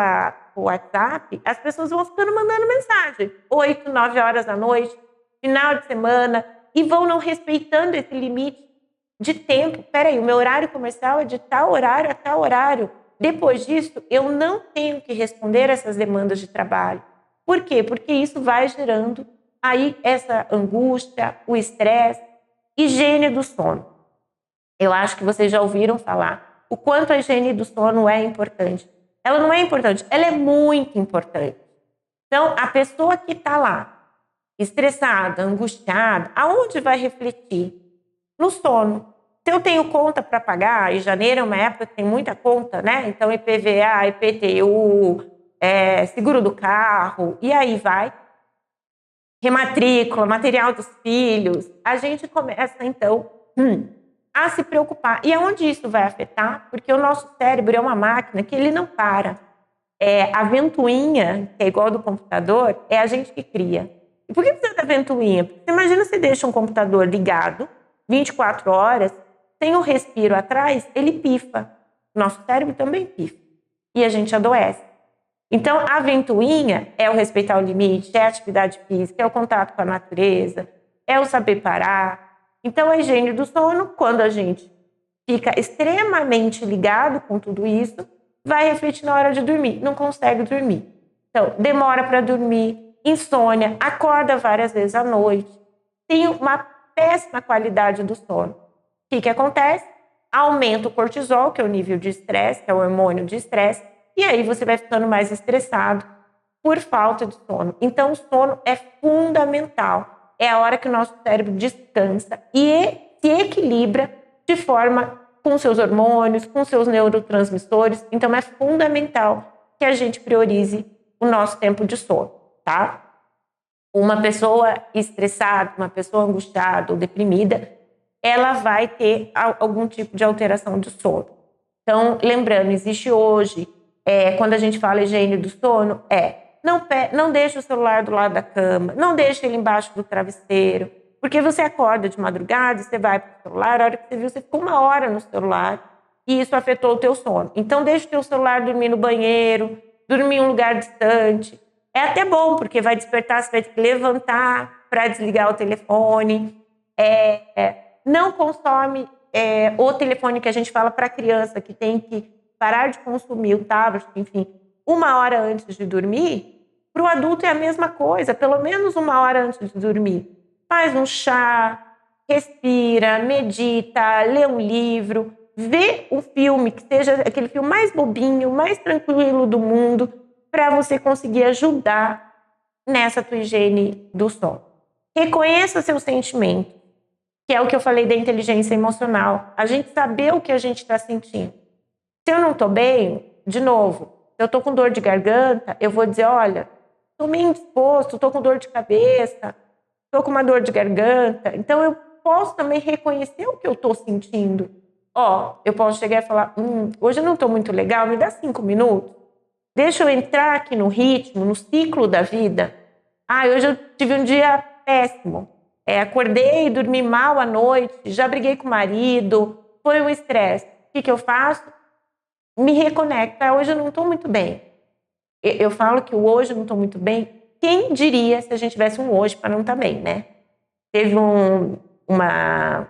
o WhatsApp, as pessoas vão ficando mandando mensagem, 8, 9 horas da noite, final de semana, e vão não respeitando esse limite de tempo. Peraí, o meu horário comercial é de tal horário a tal horário. Depois disso, eu não tenho que responder essas demandas de trabalho. Por quê? Porque isso vai gerando aí essa angústia, o estresse, higiene do sono. Eu acho que vocês já ouviram falar o quanto a higiene do sono é importante. Ela não é importante, ela é muito importante. Então, a pessoa que está lá, estressada, angustiada, aonde vai refletir? No sono. Se eu tenho conta para pagar, e janeiro é uma época que tem muita conta, né? Então, IPVA, IPTU, seguro do carro, e aí vai. Rematrícula, material dos filhos. A gente começa, então, a se preocupar. E aonde isso vai afetar? Porque o nosso cérebro é uma máquina que ele não para. A ventoinha, que é igual ao do computador, é a gente que cria. E por que precisa da ventoinha? Porque você imagina se deixa um computador ligado 24 horas, sem o respiro atrás, ele pifa. Nosso cérebro também pifa. E a gente adoece. Então, a ventoinha é o respeitar o limite, é a atividade física, é o contato com a natureza, é o saber parar. Então, a higiene do sono, quando a gente fica extremamente ligado com tudo isso, vai refletir na hora de dormir. Não consegue dormir. Então, demora para dormir, insônia, acorda várias vezes à noite, tem uma péssima qualidade do sono. O que acontece? Aumenta o cortisol, que é o nível de estresse, que é o hormônio de estresse, e aí você vai ficando mais estressado por falta de sono. Então, o sono é fundamental. É a hora que o nosso cérebro descansa e se equilibra de forma com seus hormônios, com seus neurotransmissores. Então, é fundamental que a gente priorize o nosso tempo de sono, tá? Uma pessoa estressada, uma pessoa angustiada ou deprimida, ela vai ter algum tipo de alteração do sono. Então, lembrando, existe hoje, quando a gente fala higiene do sono, não deixe o celular do lado da cama, não deixe ele embaixo do travesseiro, porque você acorda de madrugada, você vai para o celular, a hora que você viu, você ficou 1 hora no celular e isso afetou o teu sono. Então, deixe o teu celular dormir no banheiro, dormir em um lugar distante. É até bom, porque vai despertar, você vai ter que levantar para desligar o telefone. Não consome o telefone que a gente fala para a criança, que tem que parar de consumir o tablet, enfim, 1 hora antes de dormir. Para o adulto é a mesma coisa, pelo menos 1 hora antes de dormir. Faz um chá, respira, medita, lê um livro, vê um filme que seja aquele filme mais bobinho, mais tranquilo do mundo, para você conseguir ajudar nessa tua higiene do sono. Reconheça seus sentimentos, que é o que eu falei da inteligência emocional. A gente saber o que a gente está sentindo. Se eu não estou bem, de novo, se eu estou com dor de garganta, eu vou dizer, olha, estou meio indisposto, estou com dor de cabeça, estou com uma dor de garganta. Então, eu posso também reconhecer o que eu estou sentindo. Eu posso chegar e falar, hoje eu não estou muito legal, me dá 5 minutos. Deixa eu entrar aqui no ritmo, no ciclo da vida. Hoje eu tive um dia péssimo. Acordei, dormi mal à noite, já briguei com o marido, foi um estresse. O que eu faço? Me reconecto. Hoje eu não estou muito bem. Eu falo que o hoje eu não estou muito bem. Quem diria se a gente tivesse um hoje para não estar bem, né? Teve um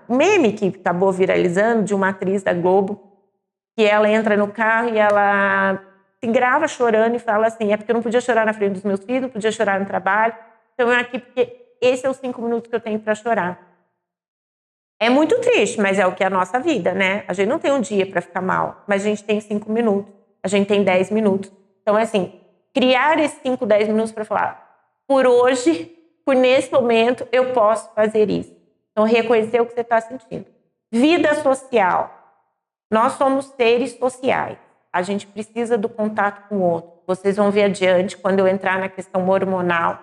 meme que acabou viralizando de uma atriz da Globo, que ela entra no carro e ela se grava chorando e fala assim, é porque eu não podia chorar na frente dos meus filhos, não podia chorar no trabalho, então eu aqui porque esse é os 5 minutos que eu tenho para chorar. É muito triste, mas é o que é a nossa vida, né? A gente não tem um dia para ficar mal, mas a gente tem 5 minutos, a gente tem 10 minutos. Então, assim, criar esses 5, 10 minutos para falar, por hoje, por nesse momento, eu posso fazer isso. Então, reconhecer o que você está sentindo. Vida social. Nós somos seres sociais. A gente precisa do contato com o outro. Vocês vão ver adiante, quando eu entrar na questão hormonal,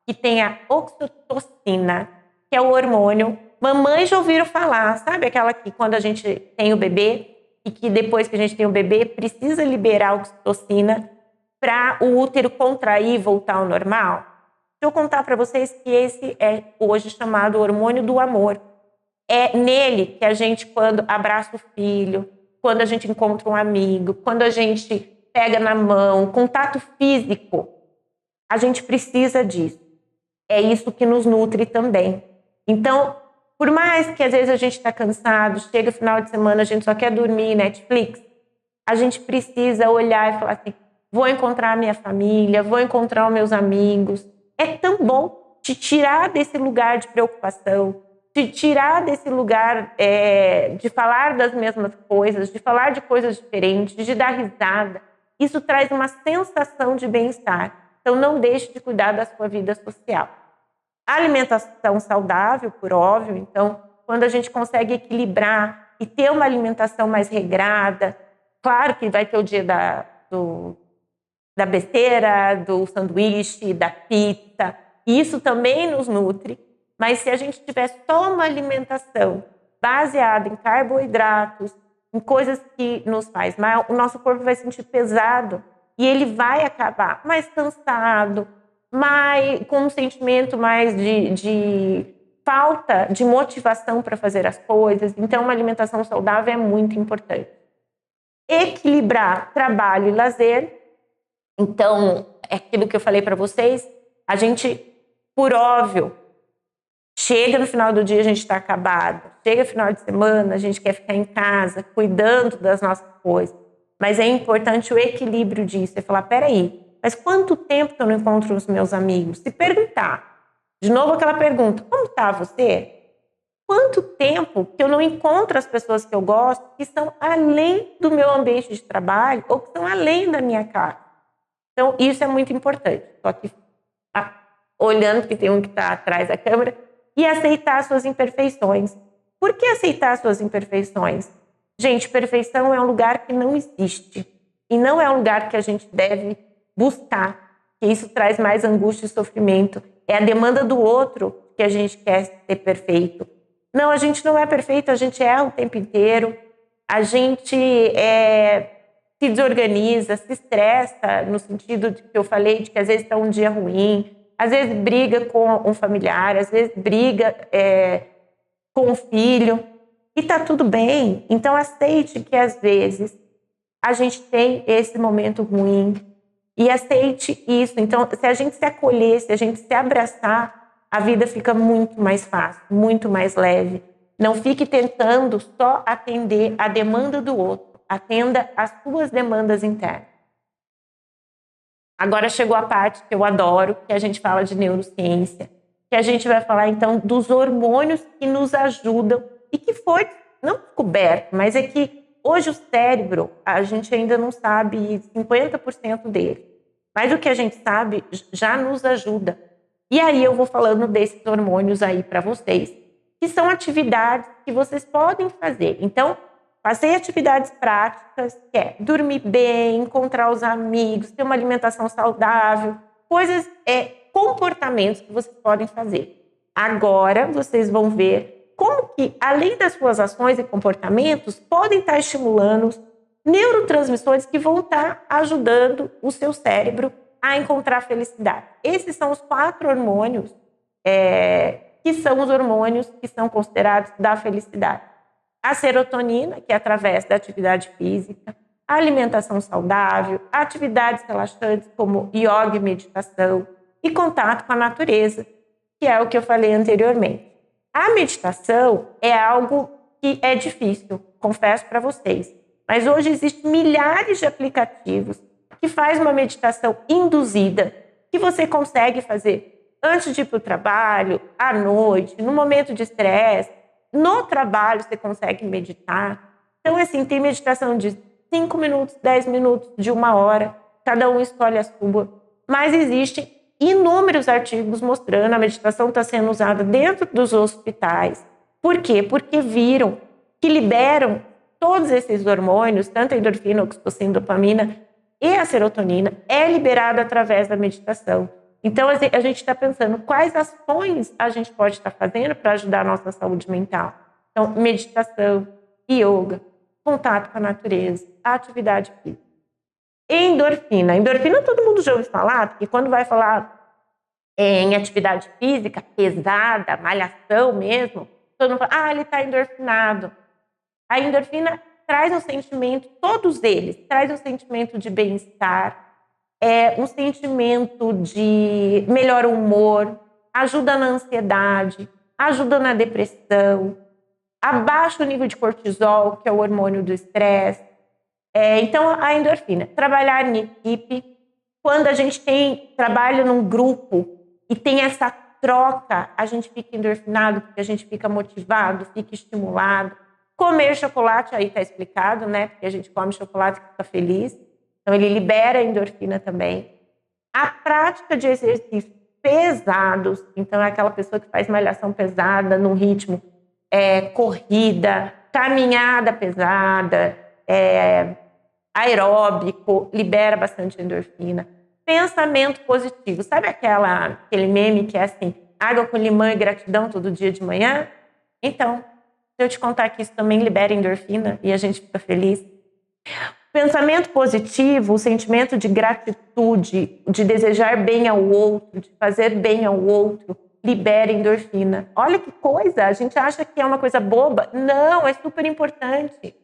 que tem a oxitocina, que é o hormônio. Mamães já ouviram falar, sabe aquela que quando a gente tem o bebê e que depois que a gente tem o bebê precisa liberar a oxitocina para o útero contrair e voltar ao normal? Deixa eu contar para vocês que esse é hoje chamado hormônio do amor. É nele que a gente, quando abraça o filho, quando a gente encontra um amigo, quando a gente pega na mão, contato físico, a gente precisa disso. É isso que nos nutre também. Então, por mais que às vezes a gente está cansado, chega final de semana, a gente só quer dormir, Netflix, a gente precisa olhar e falar assim, vou encontrar a minha família, vou encontrar os meus amigos. É tão bom te tirar desse lugar de preocupação, te tirar desse lugar de falar das mesmas coisas, de falar de coisas diferentes, de dar risada. Isso traz uma sensação de bem-estar. Então, não deixe de cuidar da sua vida social. A alimentação saudável, por óbvio. Então, quando a gente consegue equilibrar e ter uma alimentação mais regrada, claro que vai ter o dia da besteira, do sanduíche, da pizza. Isso também nos nutre. Mas se a gente tiver só uma alimentação baseada em carboidratos, em coisas que nos faz mal, o nosso corpo vai se sentir pesado e ele vai acabar mais cansado, com um sentimento mais de falta de motivação para fazer as coisas. Então, uma alimentação saudável é muito importante. Equilibrar trabalho e lazer. Então, é aquilo que eu falei para vocês, a gente, por óbvio, chega no final do dia, a gente está acabado. Chega no final de semana, a gente quer ficar em casa, cuidando das nossas coisas. Mas é importante o equilíbrio disso. É falar, peraí, mas quanto tempo que eu não encontro os meus amigos? Se perguntar. De novo aquela pergunta, como está você? Quanto tempo que eu não encontro as pessoas que eu gosto, que estão além do meu ambiente de trabalho ou que estão além da minha casa? Então, isso é muito importante. Estou aqui olhando que tem um que está atrás da câmera. E aceitar suas imperfeições. Por que aceitar suas imperfeições? Gente, perfeição é um lugar que não existe. E não é um lugar que a gente deve buscar, que isso traz mais angústia e sofrimento. É a demanda do outro que a gente quer ser perfeito. Não, a gente não é perfeito, a gente erra o tempo inteiro. A gente se desorganiza, se estressa, no sentido de que eu falei, de que às vezes está um dia ruim, às vezes briga com um familiar, às vezes briga com um filho, e está tudo bem. Então, aceite que às vezes a gente tem esse momento ruim e aceite isso. Então, se a gente se acolher, se a gente se abraçar, a vida fica muito mais fácil, muito mais leve. Não fique tentando só atender a demanda do outro, atenda as suas demandas internas. Agora chegou a parte que eu adoro, que a gente fala de neurociência, que a gente vai falar, então, dos hormônios que nos ajudam e que foi, não descoberto, mas é que hoje o cérebro, a gente ainda não sabe 50% dele. Mas o que a gente sabe já nos ajuda. E aí eu vou falando desses hormônios aí para vocês, que são atividades que vocês podem fazer. Então, passei atividades práticas, que é dormir bem, encontrar os amigos, ter uma alimentação saudável, coisas, comportamentos que vocês podem fazer. Agora, vocês vão ver como que, além das suas ações e comportamentos, podem estar estimulando neurotransmissores que vão estar ajudando o seu cérebro a encontrar felicidade. Esses são os 4 hormônios que são os hormônios que são considerados da felicidade. A serotonina, que é através da atividade física, a alimentação saudável, atividades relaxantes como yoga e meditação e contato com a natureza, que é o que eu falei anteriormente. A meditação é algo que é difícil, confesso para vocês, mas hoje existem milhares de aplicativos que faz uma meditação induzida, que você consegue fazer antes de ir para o trabalho, à noite, no momento de estresse, no trabalho você consegue meditar. Então, assim, tem meditação de 5 minutos, 10 minutos, de 1 hora, cada um escolhe a sua. Mas existem inúmeros artigos mostrando a meditação está sendo usada dentro dos hospitais. Por quê? Porque viram que liberam todos esses hormônios, tanto a endorfina, a oxitocina, a dopamina e a serotonina, é liberado através da meditação. Então, a gente está pensando quais ações a gente pode estar fazendo para ajudar a nossa saúde mental. Então, meditação, yoga, contato com a natureza, atividade física. Endorfina. Endorfina todo mundo já ouviu falar, porque quando vai falar em atividade física pesada, malhação mesmo, todo mundo fala, ele está endorfinado. A endorfina traz um sentimento, todos eles, traz um sentimento de bem-estar, um sentimento de melhor humor, ajuda na ansiedade, ajuda na depressão, abaixa o nível de cortisol, que é o hormônio do estresse. Então, a endorfina. Trabalhar em equipe, quando a gente trabalha num grupo e tem essa troca, a gente fica endorfinado, porque a gente fica motivado, fica estimulado. Comer chocolate, aí está explicado, né? Porque a gente come chocolate e fica feliz. Então, ele libera a endorfina também. A prática de exercícios pesados, então é aquela pessoa que faz malhação pesada num ritmo corrida, caminhada pesada, aeróbico, libera bastante endorfina. Pensamento positivo. Sabe aquele meme que é assim, água com limão e gratidão todo dia de manhã? Então, se eu te contar que isso também libera endorfina e a gente fica feliz. Pensamento positivo, o sentimento de gratitude, de desejar bem ao outro, de fazer bem ao outro, libera endorfina. Olha que coisa, a gente acha que é uma coisa boba. Não, é super importante.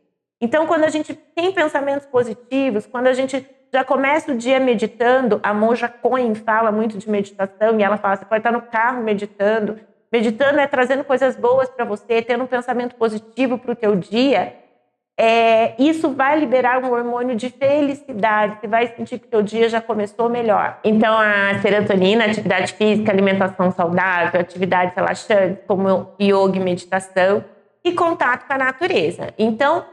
Então, quando a gente tem pensamentos positivos, quando a gente já começa o dia meditando, a Monja Coen fala muito de meditação e ela fala, você pode estar no carro meditando. Meditando é trazendo coisas boas para você, tendo um pensamento positivo para o teu dia. Isso vai liberar um hormônio de felicidade, você vai sentir que o teu dia já começou melhor. Então, a serotonina, atividade física, alimentação saudável, atividades relaxantes, como yoga e meditação, e contato com a natureza. Então,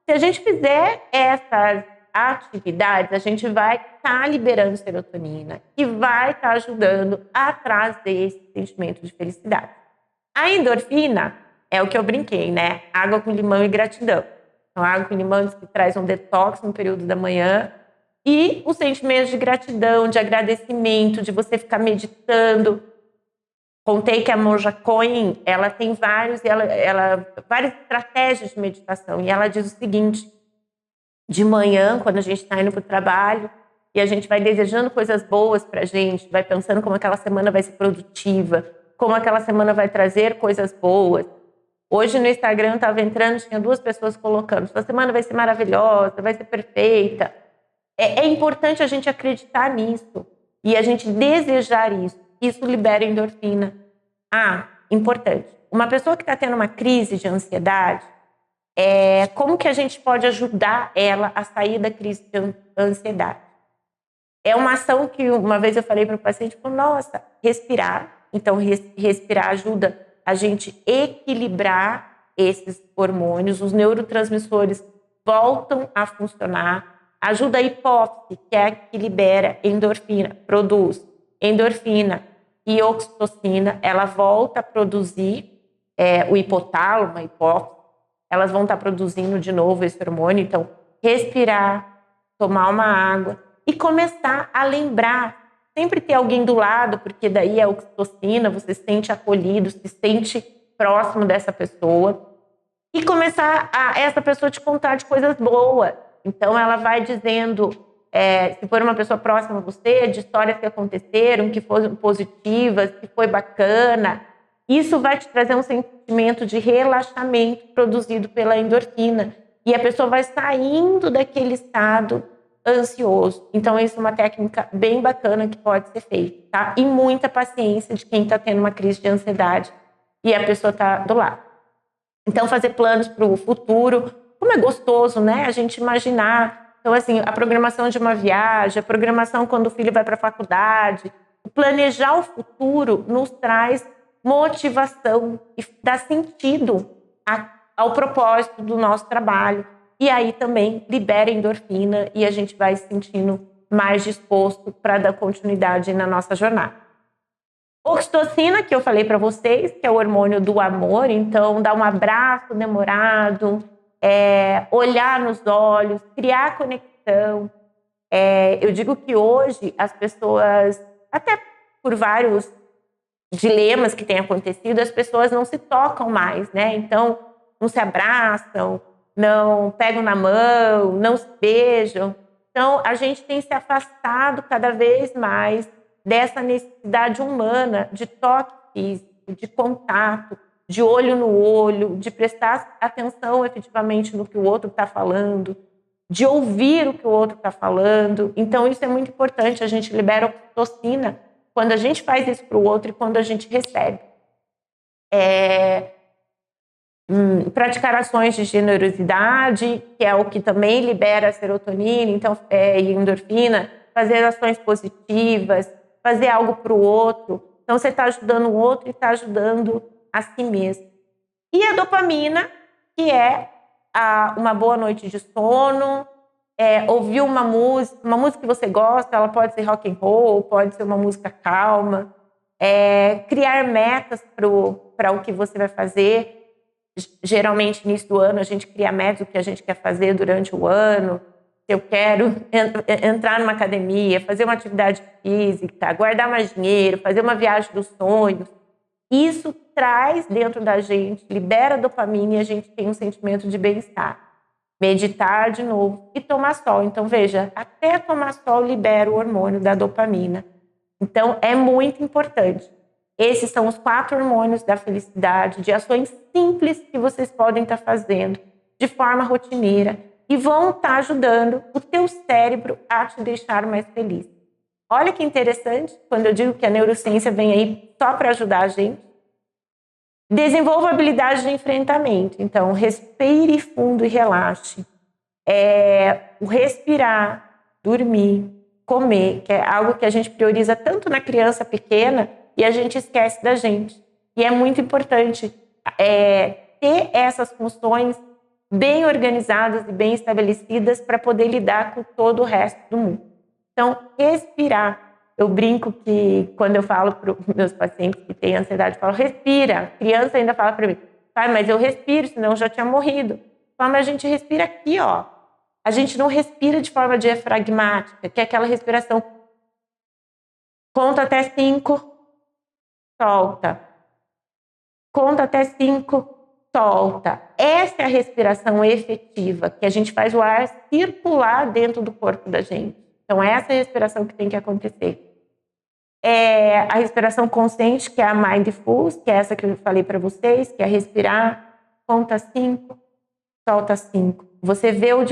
se a gente fizer essas atividades, a gente vai estar liberando serotonina e vai estar ajudando a trazer esse sentimento de felicidade. A endorfina é o que eu brinquei, né? Água com limão e gratidão. Então, água com limão que traz um detox no período da manhã e o sentimento de gratidão, de agradecimento, de você ficar meditando. Contei que a Monja Coen, ela tem várias estratégias de meditação e ela diz o seguinte, de manhã, quando a gente está indo para o trabalho e a gente vai desejando coisas boas para a gente, vai pensando como aquela semana vai ser produtiva, como aquela semana vai trazer coisas boas. Hoje no Instagram estava entrando, tinha 2 pessoas colocando, sua semana vai ser maravilhosa, vai ser perfeita. É importante a gente acreditar nisso e a gente desejar isso. Isso libera endorfina. Importante. Uma pessoa que está tendo uma crise de ansiedade, como que a gente pode ajudar ela a sair da crise de ansiedade? É uma ação que uma vez eu falei para o paciente, nossa, respirar. Então, respirar ajuda a gente equilibrar esses hormônios, os neurotransmissores voltam a funcionar, ajuda a hipófise, que é a que libera endorfina, produz endorfina e oxitocina, ela volta a produzir o hipotálamo, a hipófise, elas vão estar produzindo de novo esse hormônio. Então, respirar, tomar uma água e começar a lembrar. Sempre ter alguém do lado, porque daí a oxitocina, você se sente acolhido, se sente próximo dessa pessoa. E começar essa pessoa te contar de coisas boas. Então, ela vai dizendo, se for uma pessoa próxima a você, de histórias que aconteceram, que foram positivas, que foi bacana. Isso vai te trazer um sentimento de relaxamento produzido pela endorfina. E a pessoa vai saindo daquele estado ansioso. Então, isso é uma técnica bem bacana que pode ser feita, tá? E muita paciência de quem está tendo uma crise de ansiedade e a pessoa está do lado. Então, fazer planos para o futuro. Como é gostoso, né? A gente imaginar. Então, assim, a programação de uma viagem, a programação quando o filho vai para a faculdade, planejar o futuro nos traz motivação e dá sentido ao propósito do nosso trabalho. E aí também libera endorfina e a gente vai se sentindo mais disposto para dar continuidade na nossa jornada. Oxitocina, que eu falei para vocês, que é o hormônio do amor, então dá um abraço demorado, olhar nos olhos, criar conexão. Eu digo que hoje as pessoas, até por vários dilemas que têm acontecido, as pessoas não se tocam mais, né? Então, não se abraçam, não pegam na mão, não se beijam. Então, a gente tem se afastado cada vez mais dessa necessidade humana de toque físico, de contato, de olho no olho, de prestar atenção efetivamente no que o outro está falando, de ouvir o que o outro está falando. Então, isso é muito importante. A gente libera oxitocina quando a gente faz isso para o outro e quando a gente recebe. Praticar ações de generosidade, que é o que também libera serotonina, então, e endorfina, fazer ações positivas, fazer algo para o outro. Então, você está ajudando o outro e está ajudando a si mesmo. E a dopamina, que é uma boa noite de sono, ouvir uma música que você gosta, ela pode ser rock and roll, pode ser uma música calma, criar metas para o que você vai fazer. Geralmente, início do ano, a gente cria metas do que a gente quer fazer durante o ano. Se eu quero entrar numa academia, fazer uma atividade física, guardar mais dinheiro, fazer uma viagem dos sonhos. Isso traz dentro da gente, libera dopamina e a gente tem um sentimento de bem-estar. Meditar de novo e tomar sol. Então, veja, até tomar sol libera o hormônio da dopamina. Então, é muito importante. Esses são os 4 hormônios da felicidade, de ações simples que vocês podem estar fazendo de forma rotineira e vão estar ajudando o teu cérebro a te deixar mais feliz. Olha que interessante, quando eu digo que a neurociência vem aí só para ajudar a gente. Desenvolva habilidade de enfrentamento. Então, respire fundo e relaxe. O respirar, dormir, comer, que é algo que a gente prioriza tanto na criança pequena e a gente esquece da gente. E é muito importante ter essas funções bem organizadas e bem estabelecidas para poder lidar com todo o resto do mundo. Então, respirar. Eu brinco que quando eu falo para os meus pacientes que têm ansiedade, eu falo, respira. A criança ainda fala para mim, pai, mas eu respiro, senão eu já tinha morrido. Eu falo, mas a gente respira aqui, ó. A gente não respira de forma diafragmática, que é aquela respiração. Conta até 5, solta. Conta até 5, solta. Essa é a respiração efetiva, que a gente faz o ar circular dentro do corpo da gente. Então, essa é a respiração que tem que acontecer. A respiração consciente, que é a mindfulness, que é essa que eu falei para vocês, que é respirar, conta 5, solta 5. Você vê o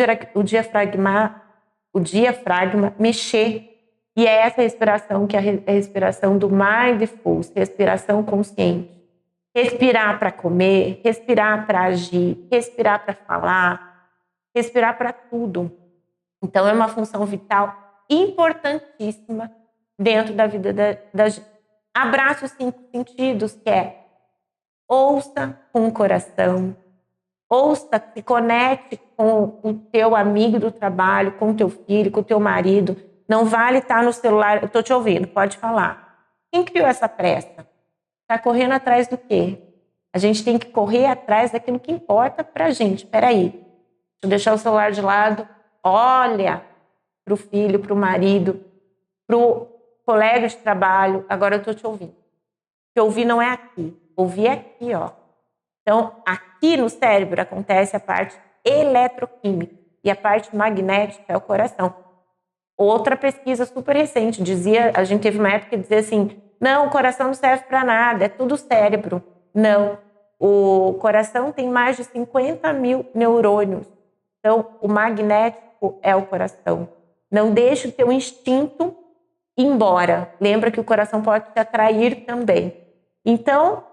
diafragma mexer. E é essa respiração que é a respiração do mindfulness, respiração consciente. Respirar para comer, respirar para agir, respirar para falar, respirar para tudo. Então, é uma função vital importantíssima dentro da vida da gente. Abraça os 5 sentidos, que é ouça com o coração, ouça, se conecte com o teu amigo do trabalho, com o teu filho, com o teu marido. Não vale estar no celular, eu estou te ouvindo, pode falar. Quem criou essa pressa? Está correndo atrás do quê? A gente tem que correr atrás daquilo que importa para a gente. Espera aí, deixa eu deixar o celular de lado. Olha para o filho, para o marido, para o colega de trabalho. Agora eu estou te ouvindo. O que ouvir não é aqui. Ouvir é aqui, ó. Então, aqui no cérebro acontece a parte eletroquímica e a parte magnética é o coração. Outra pesquisa super recente dizia, a gente teve uma época que dizia assim, não, o coração não serve para nada, é tudo cérebro. Não, o coração tem mais de 50 mil neurônios. Então, o magnético é o coração. Não deixe o teu instinto ir embora. Lembra que o coração pode te atrair também. Então,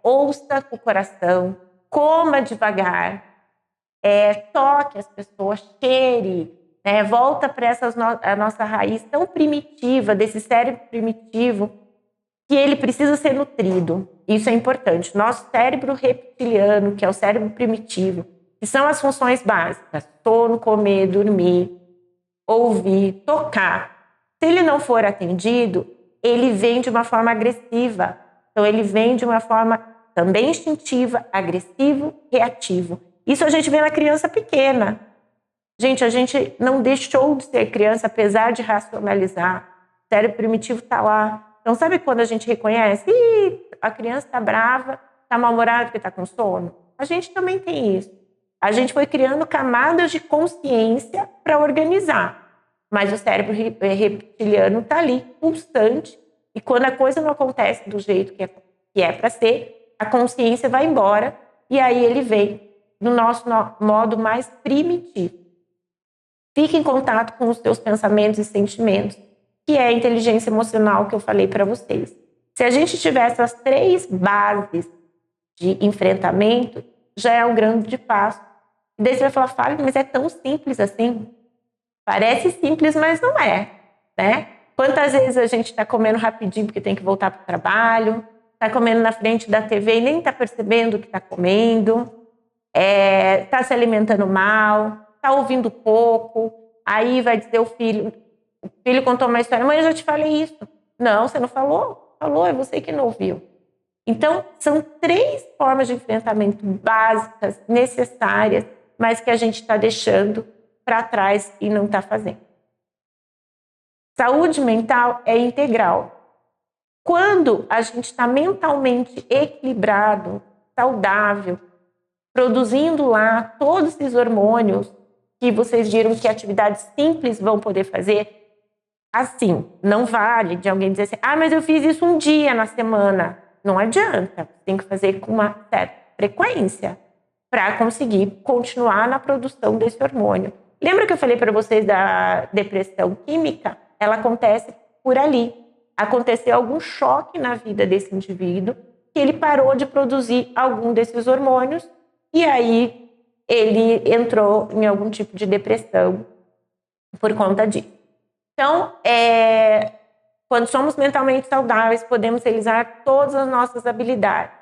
ouça com o coração, coma devagar, toque as pessoas, cheire. né? Volta para a nossa raiz tão primitiva, desse cérebro primitivo, que ele precisa ser nutrido. Isso é importante. Nosso cérebro reptiliano, que é o cérebro primitivo, que são as funções básicas: sono, comer, dormir, ouvir, tocar. Se ele não for atendido, ele vem de uma forma agressiva. Então, ele vem de uma forma também instintiva, agressivo, reativo. Isso a gente vê na criança pequena. Gente, a gente não deixou de ser criança, apesar de racionalizar. O cérebro primitivo está lá. Então, sabe quando a gente reconhece? A criança está brava, está mal-humorada porque está com sono? A gente também tem isso. A gente foi criando camadas de consciência para organizar. Mas o cérebro reptiliano está ali, pulsante. E quando a coisa não acontece do jeito que é para ser, a consciência vai embora. E aí ele vem no nosso modo mais primitivo. Fique em contato com os seus pensamentos e sentimentos, que é a inteligência emocional que eu falei para vocês. Se a gente tiver essas 3 bases de enfrentamento, já é um grande passo. E daí você vai falar, Fábio, mas é tão simples assim? Parece simples, mas não é, né? Quantas vezes a gente está comendo rapidinho porque tem que voltar para o trabalho, está comendo na frente da TV e nem está percebendo o que está comendo, está se alimentando mal, está ouvindo pouco, aí vai dizer o filho contou uma história, mãe, eu já te falei isso. Não, você não falou? Falou, é você que não ouviu. Então, são 3 formas de enfrentamento básicas, necessárias, mas que a gente está deixando para trás e não está fazendo. Saúde mental é integral. Quando a gente está mentalmente equilibrado, saudável, produzindo lá todos esses hormônios que vocês viram que atividades simples vão poder fazer, assim, não vale de alguém dizer assim, mas eu fiz isso um dia na semana. Não adianta, tem que fazer com uma certa frequência para conseguir continuar na produção desse hormônio. Lembra que eu falei para vocês da depressão química? Ela acontece por ali. Aconteceu algum choque na vida desse indivíduo que ele parou de produzir algum desses hormônios e aí ele entrou em algum tipo de depressão por conta disso. Então, quando somos mentalmente saudáveis, podemos realizar todas as nossas habilidades.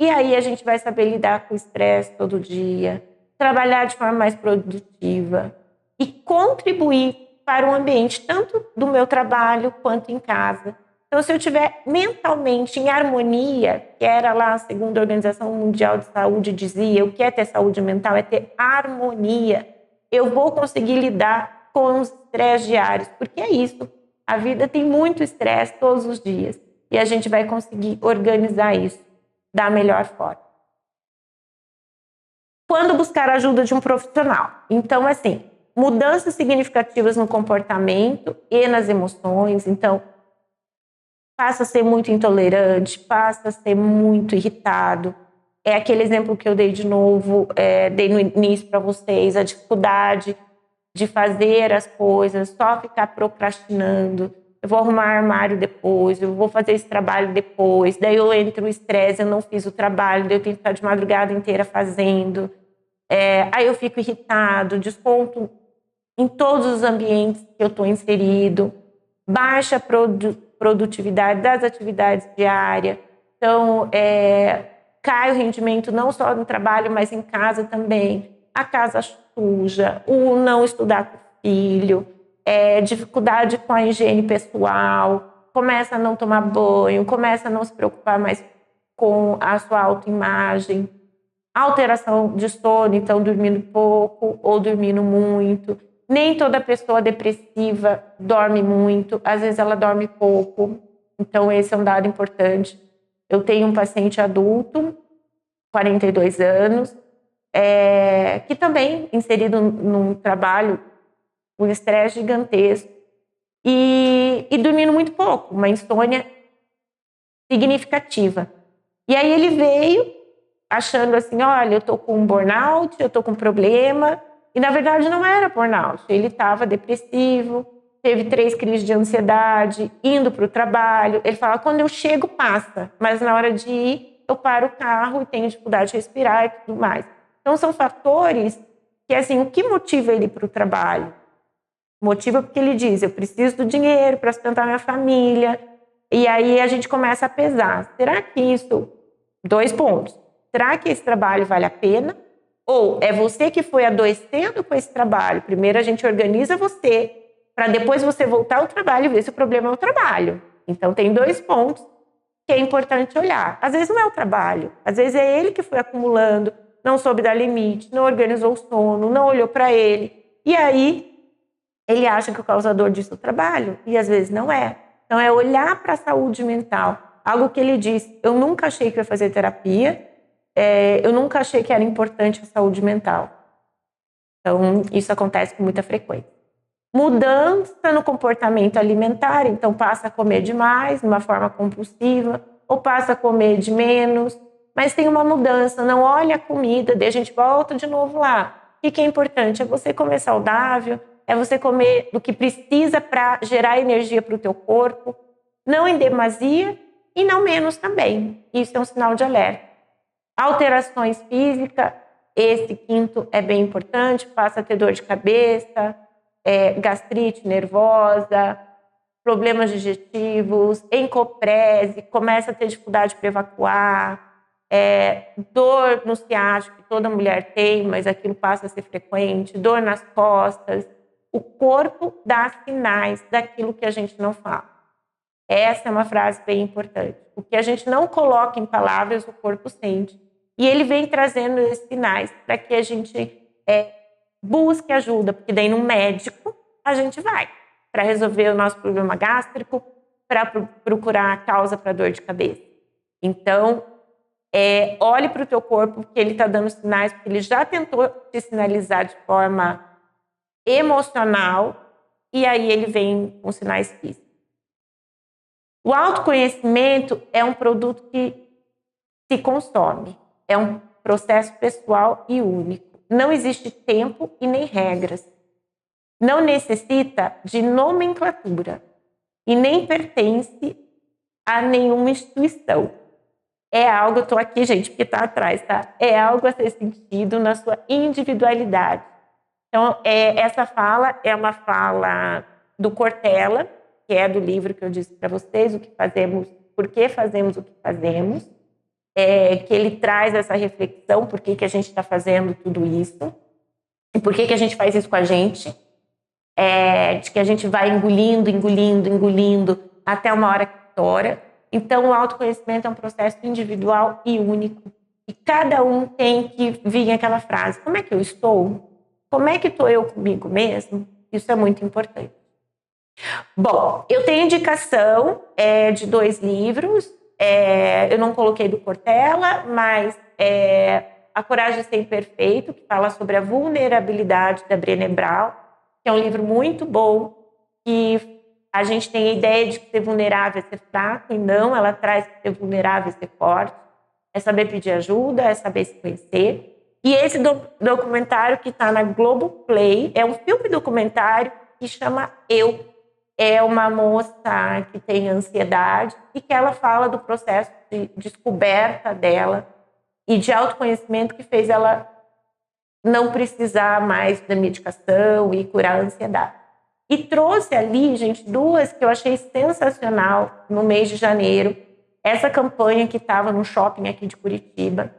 E aí a gente vai saber lidar com o estresse todo dia, trabalhar de forma mais produtiva e contribuir para o ambiente, tanto do meu trabalho quanto em casa. Então, se eu estiver mentalmente em harmonia, que era lá, segundo a Organização Mundial de Saúde dizia, o que é ter saúde mental? É ter harmonia. Eu vou conseguir lidar com os estresses diários, porque é isso. A vida tem muito estresse todos os dias e a gente vai conseguir organizar isso da melhor forma. Quando buscar a ajuda de um profissional? Então, assim, mudanças significativas no comportamento e nas emoções. Então, passa a ser muito intolerante, passa a ser muito irritado. É aquele exemplo que eu dei de novo, dei no início para vocês, a dificuldade de fazer as coisas, só ficar procrastinando. Eu vou arrumar armário depois, eu vou fazer esse trabalho depois, daí eu entro no estresse, eu não fiz o trabalho, daí eu tenho que ficar de madrugada inteira fazendo. Aí eu fico irritado, desconto em todos os ambientes que eu estou inserido, baixa produtividade das atividades diárias. Então, cai o rendimento não só no trabalho, mas em casa também. A casa suja, o não estudar com o filho, dificuldade com a higiene pessoal, começa a não tomar banho, começa a não se preocupar mais com a sua autoimagem, alteração de sono, então dormindo pouco ou dormindo muito. Nem toda pessoa depressiva dorme muito, às vezes ela dorme pouco, então esse é um dado importante. Eu tenho um paciente adulto, 42 anos, que também inserido num trabalho, um estresse gigantesco e dormindo muito pouco, uma insônia significativa. E aí ele veio achando assim, olha, eu tô com um burnout, eu tô com um problema, e na verdade não era burnout, ele estava depressivo, teve 3 crises de ansiedade, indo para o trabalho, ele fala, quando eu chego passa, mas na hora de ir eu paro o carro e tenho dificuldade de respirar e tudo mais. Então são fatores que, assim, o que motiva ele para o trabalho? Motiva porque ele diz, eu preciso do dinheiro para sustentar minha família. E aí a gente começa a pesar. Será que isso... 2 pontos. Será que esse trabalho vale a pena? Ou é você que foi adoecendo com esse trabalho? Primeiro a gente organiza você, para depois você voltar ao trabalho e ver se o problema é o trabalho. Então tem 2 pontos que é importante olhar. Às vezes não é o trabalho, às vezes é ele que foi acumulando, não soube dar limite, não organizou o sono, não olhou para ele. E aí ele acha que o causador disso é o trabalho, e às vezes não é. Então é olhar para a saúde mental. Algo que ele diz, eu nunca achei que ia fazer terapia, eu nunca achei que era importante a saúde mental. Então isso acontece com muita frequência. Mudança no comportamento alimentar, então passa a comer demais, de uma forma compulsiva, ou passa a comer de menos, mas tem uma mudança, não olha a comida, daí a gente volta de novo lá. O que é importante? É você comer saudável, é você comer do que precisa para gerar energia para o teu corpo, não em demasia e não menos também. Isso é um sinal de alerta. Alterações físicas, esse 5º é bem importante, passa a ter dor de cabeça, gastrite nervosa, problemas digestivos, encoprese, começa a ter dificuldade para evacuar, dor no ciático, que toda mulher tem, mas aquilo passa a ser frequente, dor nas costas. O corpo dá sinais daquilo que a gente não fala. Essa é uma frase bem importante. O que a gente não coloca em palavras, o corpo sente. E ele vem trazendo esses sinais para que a gente busque ajuda, porque daí no médico a gente vai para resolver o nosso problema gástrico, para procurar a causa para dor de cabeça. Então, olhe para o teu corpo, porque ele está dando sinais, porque ele já tentou te sinalizar de forma emocional, e aí ele vem com sinais físicos. O autoconhecimento é um produto que se consome, é um processo pessoal e único. Não existe tempo e nem regras. Não necessita de nomenclatura e nem pertence a nenhuma instituição. É algo, eu estou aqui, gente, porque está atrás, tá? É algo a ser sentido na sua individualidade. Então, essa fala é uma fala do Cortella, que é do livro que eu disse para vocês, o que fazemos, por que fazemos o que fazemos, que ele traz essa reflexão, por que a gente está fazendo tudo isso, e por que a gente faz isso com a gente, de que a gente vai engolindo, até uma hora que estoura. Então, o autoconhecimento é um processo individual e único. E cada um tem que vir aquela frase, como é que eu estou? Como é que estou eu comigo mesmo? Isso é muito importante. Bom, eu tenho indicação de 2 livros. Eu não coloquei do Cortella, mas A Coragem de Ser Imperfeito, que fala sobre a vulnerabilidade da Brené Brown, que é um livro muito bom, que a gente tem a ideia de que ser vulnerável é ser fraco, e não, ela traz que ser vulnerável é ser forte, é saber pedir ajuda, é saber se conhecer. E esse documentário que está na Globoplay é um filme documentário que chama Eu. É uma moça que tem ansiedade e que ela fala do processo de descoberta dela e de autoconhecimento que fez ela não precisar mais da medicação e curar a ansiedade. E trouxe ali, gente, 2 que eu achei sensacional no mês de janeiro. Essa campanha que estava no shopping aqui de Curitiba,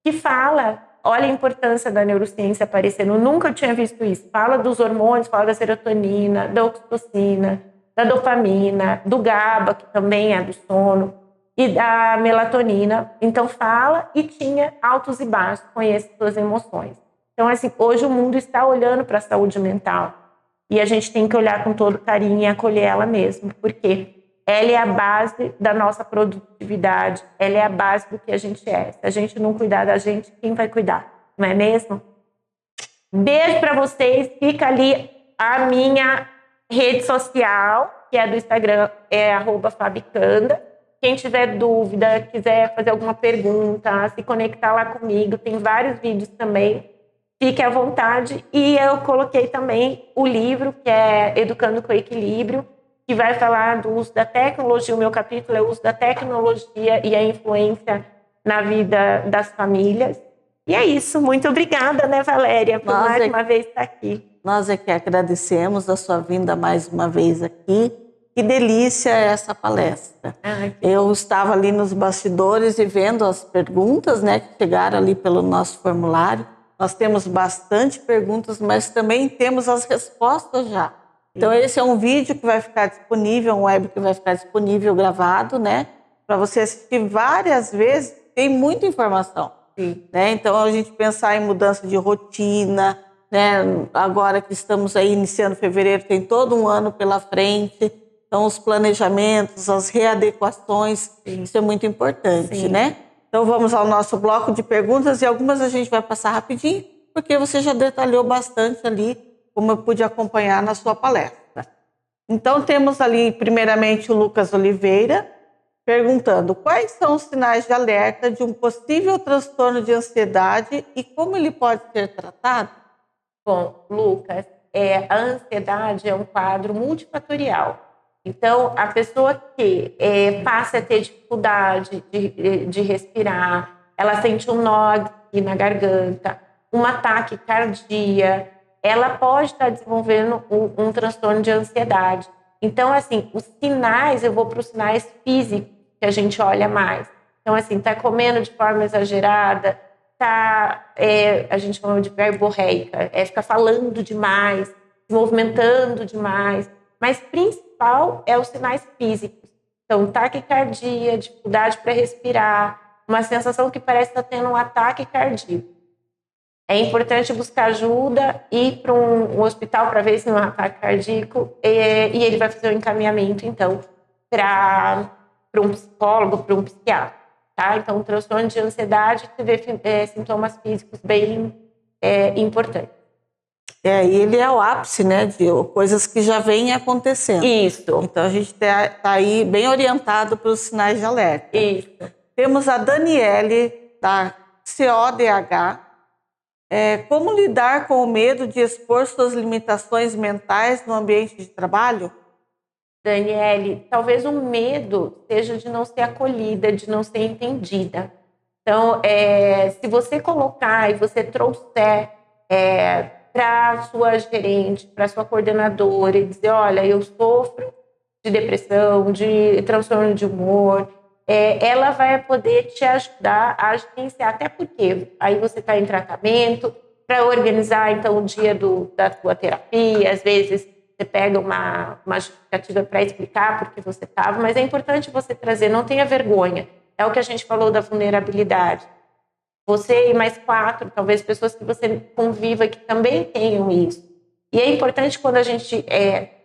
que fala, olha a importância da neurociência aparecendo, eu nunca tinha visto isso. Fala dos hormônios, fala da serotonina, da oxitocina, da dopamina, do GABA, que também é do sono, e da melatonina. Então fala, e tinha altos e baixos, conhece suas emoções. Então, assim, hoje o mundo está olhando para a saúde mental e a gente tem que olhar com todo carinho e acolher ela mesmo, porque ela é a base da nossa produtividade, ela é a base do que a gente é. Se a gente não cuidar da gente, quem vai cuidar? Não é mesmo? Beijo para vocês, fica ali a minha rede social, que é do Instagram, é @fabicanda. Quem tiver dúvida, quiser fazer alguma pergunta, se conectar lá comigo, tem vários vídeos também, fique à vontade. E eu coloquei também o livro, que é Educando com Equilíbrio, que vai falar do uso da tecnologia. O meu capítulo é o uso da tecnologia e a influência na vida das famílias. E é isso. Muito obrigada, né, Valéria, por mais uma vez estar aqui. Nós é que agradecemos a sua vinda mais uma vez aqui. Que delícia essa palestra. Eu estava ali nos bastidores e vendo as perguntas, né, que chegaram ali pelo nosso formulário. Nós temos bastante perguntas, mas também temos as respostas já. Então esse é um vídeo que vai ficar disponível, um web que vai ficar disponível gravado, né, para você assistir várias vezes. Tem muita informação, né? Então a gente pensar em mudança de rotina, né? Agora que estamos aí iniciando fevereiro, tem todo um ano pela frente. Então, os planejamentos, as readequações, isso é muito importante, né? Então, vamos ao nosso bloco de perguntas e algumas a gente vai passar rapidinho, porque você já detalhou bastante ali, como eu pude acompanhar na sua palestra. Então, temos ali, primeiramente, o Lucas Oliveira, perguntando quais são os sinais de alerta de um possível transtorno de ansiedade e como ele pode ser tratado? Bom, Lucas, a ansiedade é um quadro multifatorial. Então, a pessoa que passa a ter dificuldade de respirar, ela sente um nó aqui na garganta, um ataque cardíaco, ela pode estar desenvolvendo um transtorno de ansiedade. Então, assim, os sinais, eu vou para os sinais físicos que a gente olha mais. Então, assim, tá comendo de forma exagerada, a gente chama de verborreica, ficar falando demais, se movimentando demais, mas principal é os sinais físicos. Então, taquicardia, dificuldade para respirar, uma sensação que parece estar tendo um ataque cardíaco. É importante buscar ajuda, ir para um hospital para ver se não é um ataque cardíaco e ele vai fazer o encaminhamento, então, para um psicólogo, para um psiquiatra. Tá? Então, o transtorno de ansiedade vê sintomas físicos bem importantes. E ele é o ápice, né, de coisas que já vêm acontecendo. Isso. Então, a gente está aí bem orientado para os sinais de alerta. Isso. Temos a Daniele, da CODH. Como lidar com o medo de expor suas limitações mentais no ambiente de trabalho? Daniele, talvez um medo seja de não ser acolhida, de não ser entendida. Então, se você colocar e você trouxer para a sua gerente, para a sua coordenadora e dizer, olha, eu sofro de depressão, de transtorno de humor, ela vai poder te ajudar a gerenciar, até porque aí você está em tratamento, para organizar, então, o dia da tua terapia, às vezes você pega uma justificativa para explicar por que você estava, mas é importante você trazer, não tenha vergonha. É o que a gente falou da vulnerabilidade. Você e mais 4, talvez pessoas que você conviva que também tenham isso. E é importante quando a gente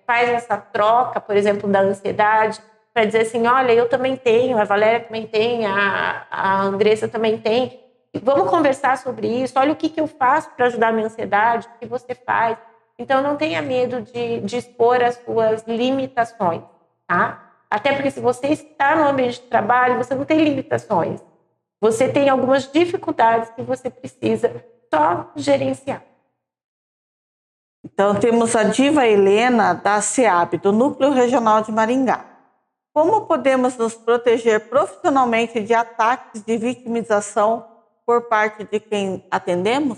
faz essa troca, por exemplo, da ansiedade, para dizer assim, olha, eu também tenho, a Valéria também tem, a Andressa também tem. Vamos conversar sobre isso, olha o que eu faço para ajudar a minha ansiedade, o que você faz. Então, não tenha medo de expor as suas limitações, tá? Até porque se você está no ambiente de trabalho, você não tem limitações. Você tem algumas dificuldades que você precisa só gerenciar. Então, temos a Diva Helena, da SEAB, do Núcleo Regional de Maringá. Como podemos nos proteger profissionalmente de ataques de vitimização por parte de quem atendemos?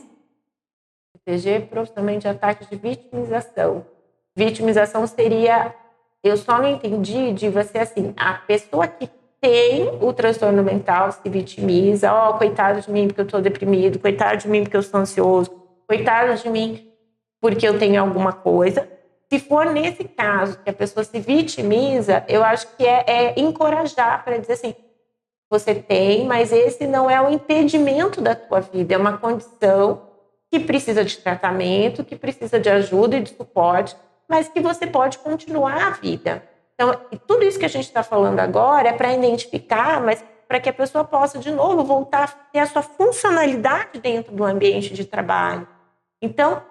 Proteger profissionalmente de ataques de vitimização. Vitimização seria, eu só não entendi, Diva, ser assim, a pessoa que tem o transtorno mental se vitimiza, coitado de mim porque eu estou deprimido, coitado de mim porque eu estou ansioso, coitado de mim porque eu tenho alguma coisa. Se for nesse caso que a pessoa se vitimiza, eu acho que é encorajar para dizer assim, você tem, mas esse não é o impedimento da tua vida, é uma condição que precisa de tratamento, que precisa de ajuda e de suporte, mas que você pode continuar a vida. Então, tudo isso que a gente está falando agora é para identificar, mas para que a pessoa possa, de novo, voltar a ter a sua funcionalidade dentro do ambiente de trabalho. Então,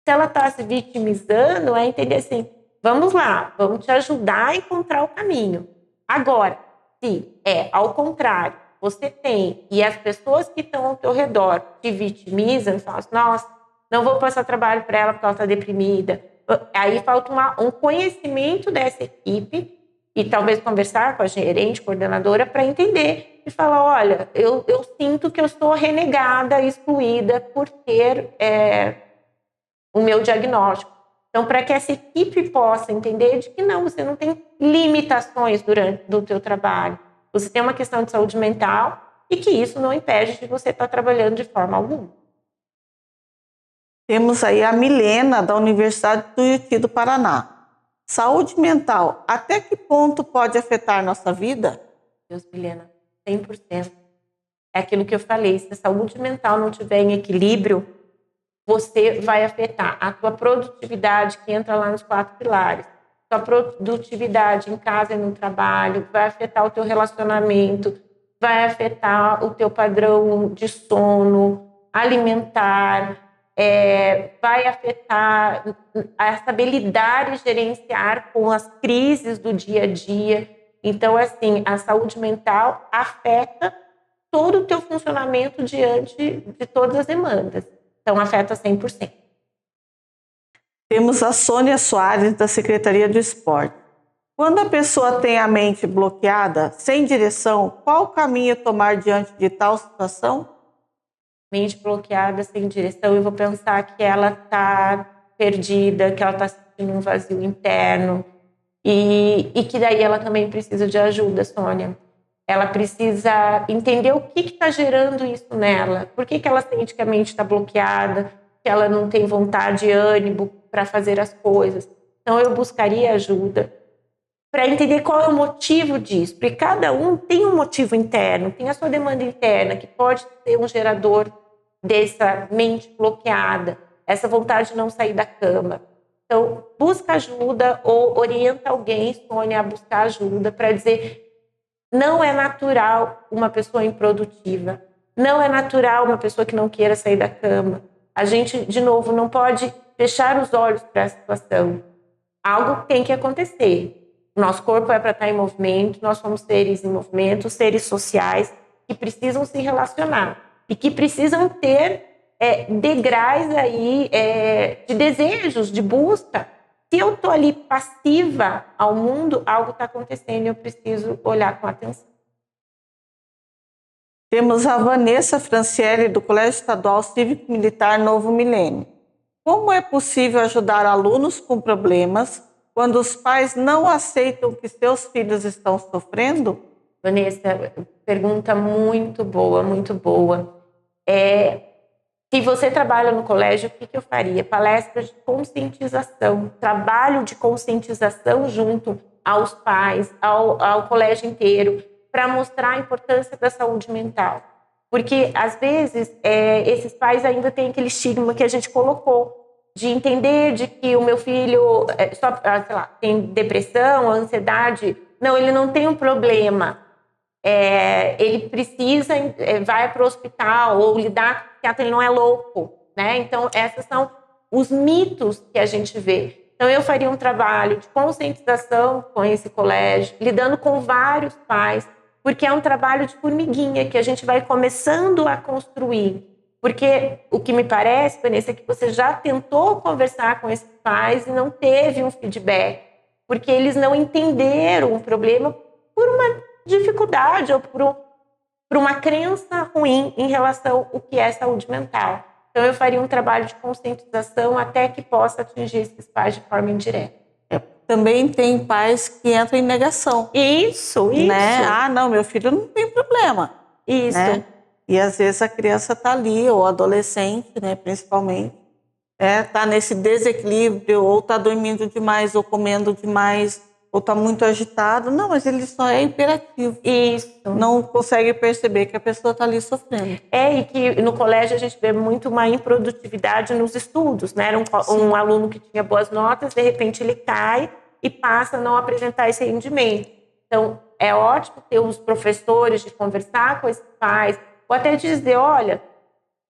se ela está se vitimizando, é entender assim, vamos lá, vamos te ajudar a encontrar o caminho. Agora, se ao contrário, você tem, e as pessoas que estão ao teu redor te vitimizam, falam assim, nossa, não vou passar trabalho para ela porque ela está deprimida. Aí falta um conhecimento dessa equipe e talvez conversar com a gerente, coordenadora, para entender e fala, olha, eu sinto que eu estou renegada, excluída por ter o meu diagnóstico. Então, para que essa equipe possa entender de que não, você não tem limitações do teu trabalho. Você tem uma questão de saúde mental e que isso não impede de você estar trabalhando de forma alguma. Temos aí a Milena, da Universidade do Tuiuti do Paraná. Saúde mental, até que ponto pode afetar nossa vida? Deus, Milena, 100%. É aquilo que eu falei, se a saúde mental não estiver em equilíbrio, você vai afetar a tua produtividade, que entra lá nos 4 pilares. Tua produtividade em casa e no trabalho, vai afetar o teu relacionamento, vai afetar o teu padrão de sono, alimentar, vai afetar essa habilidade de gerenciar com as crises do dia a dia. Então, assim, a saúde mental afeta todo o teu funcionamento diante de todas as demandas. Então, afeta 100%. Temos a Sônia Soares, da Secretaria do Esporte. Quando a pessoa tem a mente bloqueada, sem direção, qual caminho tomar diante de tal situação? Mente bloqueada, sem direção, eu vou pensar que ela está perdida, que ela está sentindo um vazio interno e que daí ela também precisa de ajuda, Sônia. Ela precisa entender o que está gerando isso nela. Por que ela sente que a mente está bloqueada, que ela não tem vontade e ânimo para fazer as coisas. Então, eu buscaria ajuda para entender qual é o motivo disso. Porque cada um tem um motivo interno, tem a sua demanda interna, que pode ser um gerador dessa mente bloqueada, essa vontade de não sair da cama. Então, busca ajuda ou orienta alguém, Sônia, a buscar ajuda para dizer: não é natural uma pessoa improdutiva, não é natural uma pessoa que não queira sair da cama. A gente, de novo, não pode fechar os olhos para a situação. Algo tem que acontecer. O nosso corpo é para estar em movimento, nós somos seres em movimento, seres sociais que precisam se relacionar e que precisam ter degraus aí de desejos, de busca. Se eu estou ali passiva ao mundo, algo está acontecendo e eu preciso olhar com atenção. Temos a Vanessa Franciele, do Colégio Estadual Cívico Militar Novo Milênio. Como é possível ajudar alunos com problemas quando os pais não aceitam que seus filhos estão sofrendo? Vanessa, pergunta muito boa, muito boa. Se você trabalha no colégio, o que eu faria? Palestra de conscientização, trabalho de conscientização junto aos pais, ao colégio inteiro, para mostrar a importância da saúde mental. Porque, às vezes, esses pais ainda têm aquele estigma que a gente colocou, de entender de que o meu filho sei lá, tem depressão, ansiedade. Não, ele não tem um problema. Ele precisa, vai para o hospital ou lidar com que ele não é louco, né? Então, esses são os mitos que a gente vê. Então, eu faria um trabalho de conscientização com esse colégio, lidando com vários pais, porque é um trabalho de formiguinha que a gente vai começando a construir. Porque o que me parece, Vanessa, é que você já tentou conversar com esses pais e não teve um feedback, porque eles não entenderam o problema por uma dificuldade ou por uma crença ruim em relação ao que é saúde mental. Então, eu faria um trabalho de conscientização até que possa atingir esses pais de forma indireta. Também tem pais que entram em negação. Isso. Né? Ah, não, meu filho não tem problema. Isso. Né? E às vezes a criança está ali, ou adolescente, né, principalmente, está nesse desequilíbrio, ou está dormindo demais, ou comendo demais, ou está muito agitado. Não, mas ele só é hiperativo. Isso. Não consegue perceber que a pessoa está ali sofrendo. E que no colégio a gente vê muito uma improdutividade nos estudos, né? Era um aluno que tinha boas notas, de repente ele cai e passa a não apresentar esse rendimento. Então, é ótimo ter os professores de conversar com esses pais, ou até dizer, olha,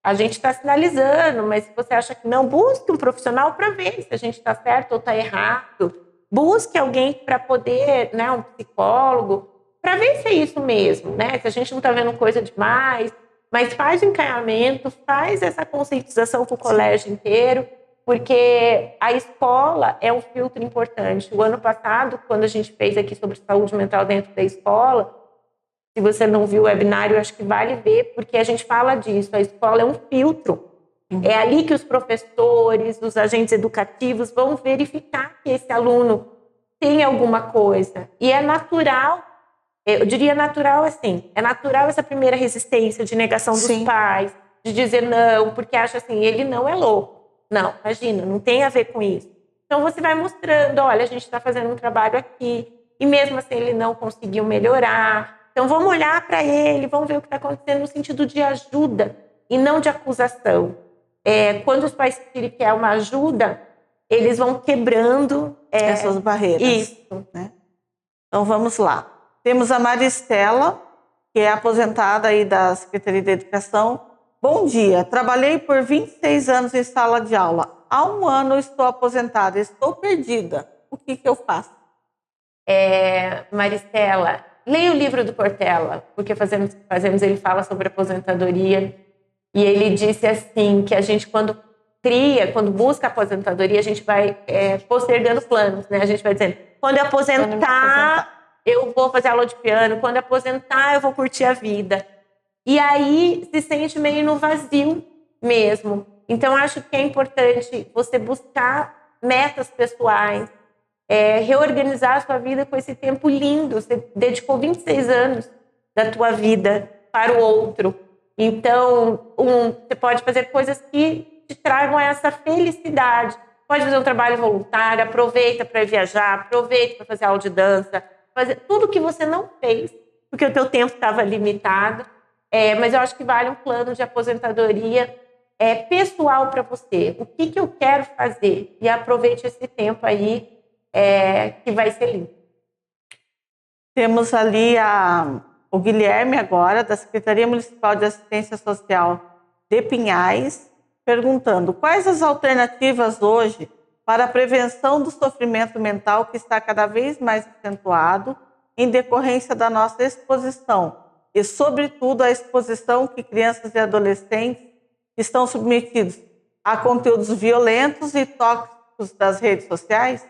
a gente está sinalizando, mas se você acha que não, busque um profissional para ver se a gente está certo ou está errado. Busque alguém para poder, né, um psicólogo, para ver se é isso mesmo, né? Se a gente não está vendo coisa demais, mas faz o encaminhamento, faz essa conscientização com o colégio inteiro, porque a escola é um filtro importante. O ano passado, quando a gente fez aqui sobre saúde mental dentro da escola, Se você não viu o webinário, eu acho que vale ver, porque a gente fala disso. A escola é um filtro. É ali que os professores, os agentes educativos vão verificar que esse aluno tem alguma coisa. E é natural, eu diria natural assim, é natural essa primeira resistência de negação dos pais, de dizer não, porque acha assim, ele não é louco. Não, imagina, não tem a ver com isso. Então você vai mostrando, olha, a gente está fazendo um trabalho aqui, e mesmo assim ele não conseguiu melhorar. Então vamos olhar para ele, vamos ver o que está acontecendo no sentido de ajuda e não de acusação. Quando os pais querem uma ajuda, eles vão quebrando essas barreiras. Isso. Né? Então vamos lá. Temos a Maristela, que é aposentada aí da Secretaria de Educação. Bom dia, trabalhei por 26 anos em sala de aula. Há 1 ano estou aposentada, estou perdida. O que eu faço? Maristela, leia o livro do Cortella, porque fazemos, ele fala sobre aposentadoria. E ele disse assim, que a gente quando busca aposentadoria, a gente vai postergando planos, né? A gente vai dizendo, quando eu aposentar, eu vou fazer aula de piano, quando eu aposentar, eu vou curtir a vida. E aí se sente meio no vazio mesmo. Então, acho que é importante você buscar metas pessoais, reorganizar a sua vida com esse tempo lindo. Você dedicou 26 anos da tua vida para o outro. Então, você pode fazer coisas que te tragam essa felicidade. Pode fazer um trabalho voluntário, aproveita para viajar, aproveita para fazer aula de dança, fazer tudo que você não fez, porque o teu tempo estava limitado. Mas eu acho que vale um plano de aposentadoria pessoal para você. O que eu quero fazer? E aproveite esse tempo aí, que vai ser lindo. Temos ali o Guilherme agora, da Secretaria Municipal de Assistência Social de Pinhais, perguntando quais as alternativas hoje para a prevenção do sofrimento mental que está cada vez mais acentuado em decorrência da nossa exposição e, sobretudo, a exposição que crianças e adolescentes estão submetidos a conteúdos violentos e tóxicos das redes sociais?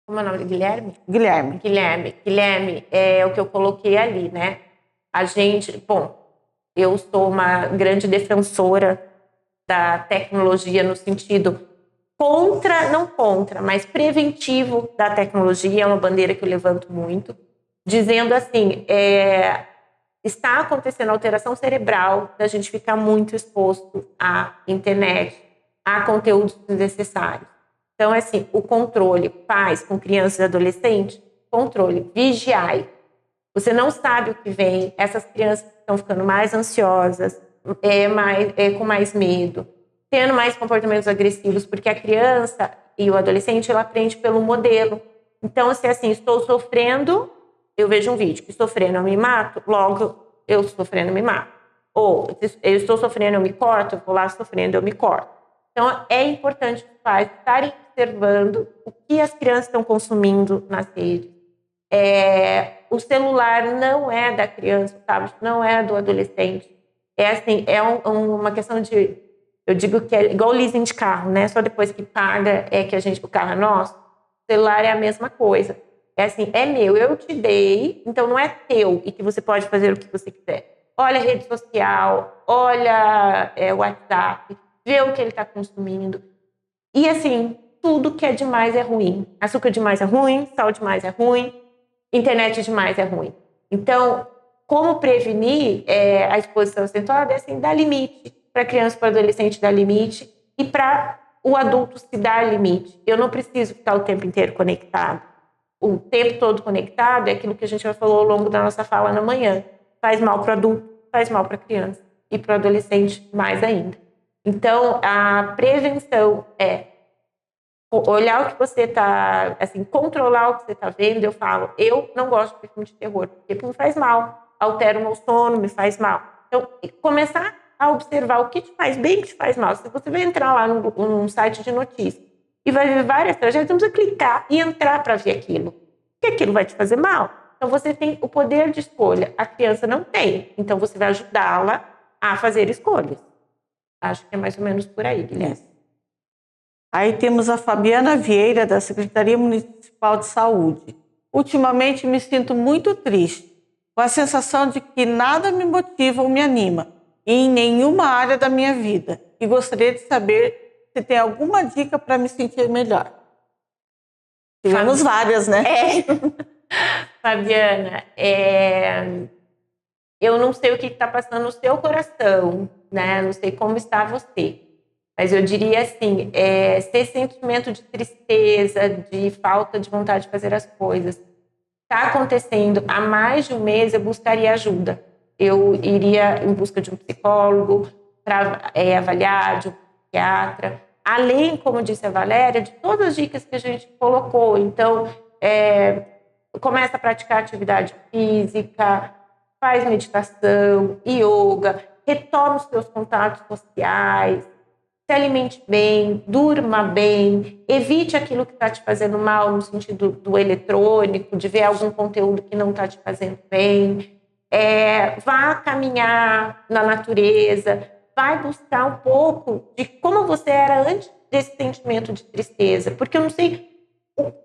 Como é o nome do Guilherme? Guilherme. Guilherme é o que eu coloquei ali, né? Eu sou uma grande defensora da tecnologia no sentido não contra, mas preventivo da tecnologia, é uma bandeira que eu levanto muito, dizendo assim, está acontecendo alteração cerebral da gente ficar muito exposto à internet, a conteúdos desnecessários. Então, assim, o controle, pais com crianças e adolescentes, controle, vigiai. Você não sabe o que vem, essas crianças estão ficando mais ansiosas, com mais medo, tendo mais comportamentos agressivos, porque a criança e o adolescente, ela aprende pelo modelo. Então, se assim, estou sofrendo, eu vejo um vídeo, estou sofrendo, eu me mato, logo eu estou sofrendo, eu me mato. Ou eu estou sofrendo, eu me corto, eu vou lá sofrendo, eu me corto. Então, é importante os pais estarem observando o que as crianças estão consumindo nas redes. O celular não é da criança, o tablet não é do adolescente. Uma questão de... Eu digo que é igual leasing de carro, né? Só depois que paga o carro é nosso. O celular é a mesma coisa. É meu, eu te dei, então não é teu e que você pode fazer o que você quiser. Olha a rede social, olha o WhatsApp, vê o que ele está consumindo. E assim, tudo que é demais é ruim. Açúcar demais é ruim, sal demais é ruim, internet demais é ruim. Então, como prevenir a exposição acentuada? Dar limite. Para criança e para adolescente, dar limite. E para o adulto se dar limite. Eu não preciso ficar o tempo inteiro conectado. O tempo todo conectado é aquilo que a gente já falou ao longo da nossa fala na manhã. Faz mal para o adulto, faz mal para a criança. E para o adolescente, mais ainda. Então, a prevenção é olhar o que você está, controlar o que você está vendo. Eu falo, eu não gosto de filme de terror, porque me faz mal, altera o meu sono, me faz mal. Então, começar a observar o que te faz bem e o que te faz mal. Se você vai entrar lá num site de notícias e vai ver várias tragédias, você precisa clicar e entrar para ver aquilo, porque aquilo vai te fazer mal. Então, você tem o poder de escolha. A criança não tem, então você vai ajudá-la a fazer escolhas. Acho que é mais ou menos por aí, Guilherme. Aí temos a Fabiana Vieira, da Secretaria Municipal de Saúde. Ultimamente me sinto muito triste. com a sensação de que nada me motiva ou me anima em nenhuma área da minha vida. E gostaria de saber se tem alguma dica para me sentir melhor. Tivemos várias, né? Fabiana, eu não sei o que está passando no seu coração, né? Não sei como está você. Mas eu diria assim, se esse sentimento de tristeza, de falta de vontade de fazer as coisas está acontecendo há mais de um mês, eu buscaria ajuda. Eu iria em busca de um psicólogo para avaliar, de um psiquiatra. Além, como disse a Valéria, de todas as dicas que a gente colocou. Então, começa a praticar atividade física, faz meditação, yoga, retoma os seus contatos sociais, se alimente bem, durma bem, evite aquilo que está te fazendo mal no sentido do eletrônico, de ver algum conteúdo que não está te fazendo bem, vá caminhar na natureza, vai buscar um pouco de como você era antes desse sentimento de tristeza, porque eu não sei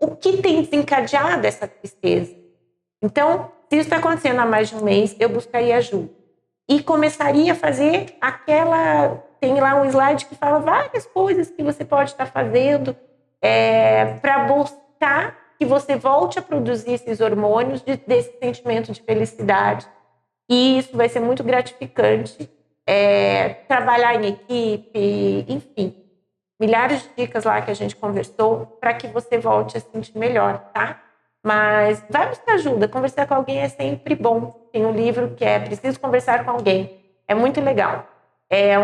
o que tem desencadeado essa tristeza. Então, se isso está acontecendo há mais de um mês, eu buscaria ajuda. E começaria a fazer tem lá um slide que fala várias coisas que você pode estar fazendo para buscar que você volte a produzir esses hormônios desse sentimento de felicidade. E isso vai ser muito gratificante. Trabalhar em equipe, enfim. Milhares de dicas lá que a gente conversou para que você volte a se sentir melhor, tá? Mas vai buscar ajuda. Conversar com alguém é sempre bom. Tem um livro que Preciso Conversar com Alguém. É muito legal.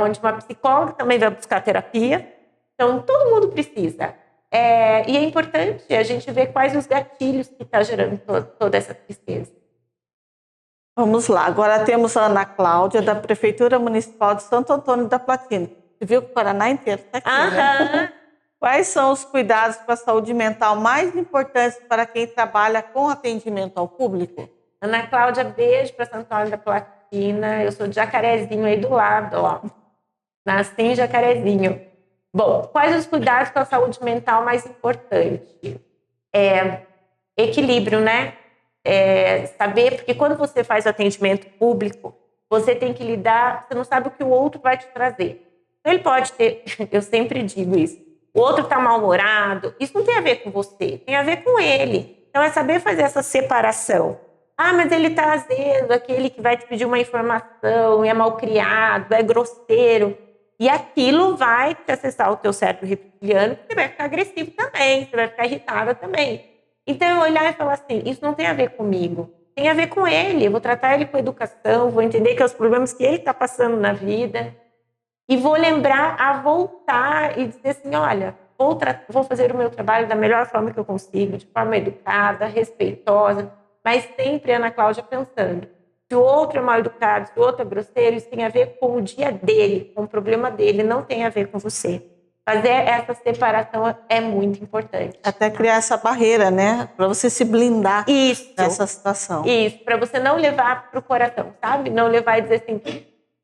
Onde uma psicóloga também vai buscar terapia. Então, todo mundo precisa. E é importante a gente ver quais os gatilhos que estão gerando toda essa tristeza. Vamos lá. Agora temos a Ana Cláudia, da Prefeitura Municipal de Santo Antônio da Platina. Você viu que o Paraná inteiro está aqui, né? Quais são os cuidados para a saúde mental mais importantes para quem trabalha com atendimento ao público? Ana Cláudia, beijo para Santo Antônio da Platina. Eu sou de Jacarezinho aí do lado, ó. Nasci em Jacarezinho. Bom, quais os cuidados com a saúde mental mais importantes? Equilíbrio, né? Saber, porque quando você faz o atendimento público, você tem que lidar, você não sabe o que o outro vai te trazer. Então, ele pode ter, eu sempre digo isso, o outro está mal-humorado, isso não tem a ver com você, tem a ver com ele. Então, é saber fazer essa separação. Mas ele está azedo, aquele que vai te pedir uma informação, é mal-criado, é grosseiro. E aquilo vai te acessar o teu cérebro reptiliano, você vai ficar agressivo também, você vai ficar irritada também. Então, eu olhar e falar assim, isso não tem a ver comigo, tem a ver com ele. Eu vou tratar ele com educação, vou entender que é os problemas que ele está passando na vida. E vou lembrar a voltar e dizer assim, olha, vou fazer o meu trabalho da melhor forma que eu consigo, de forma educada, respeitosa, mas sempre, Ana Cláudia, pensando, se o outro é mal educado, se o outro é grosseiro, isso tem a ver com o dia dele, com o problema dele, não tem a ver com você. Fazer essa separação é muito importante. Até criar essa barreira, né? Para você se blindar nessa situação. Isso, para você não levar para o coração, sabe? Não levar e dizer assim, o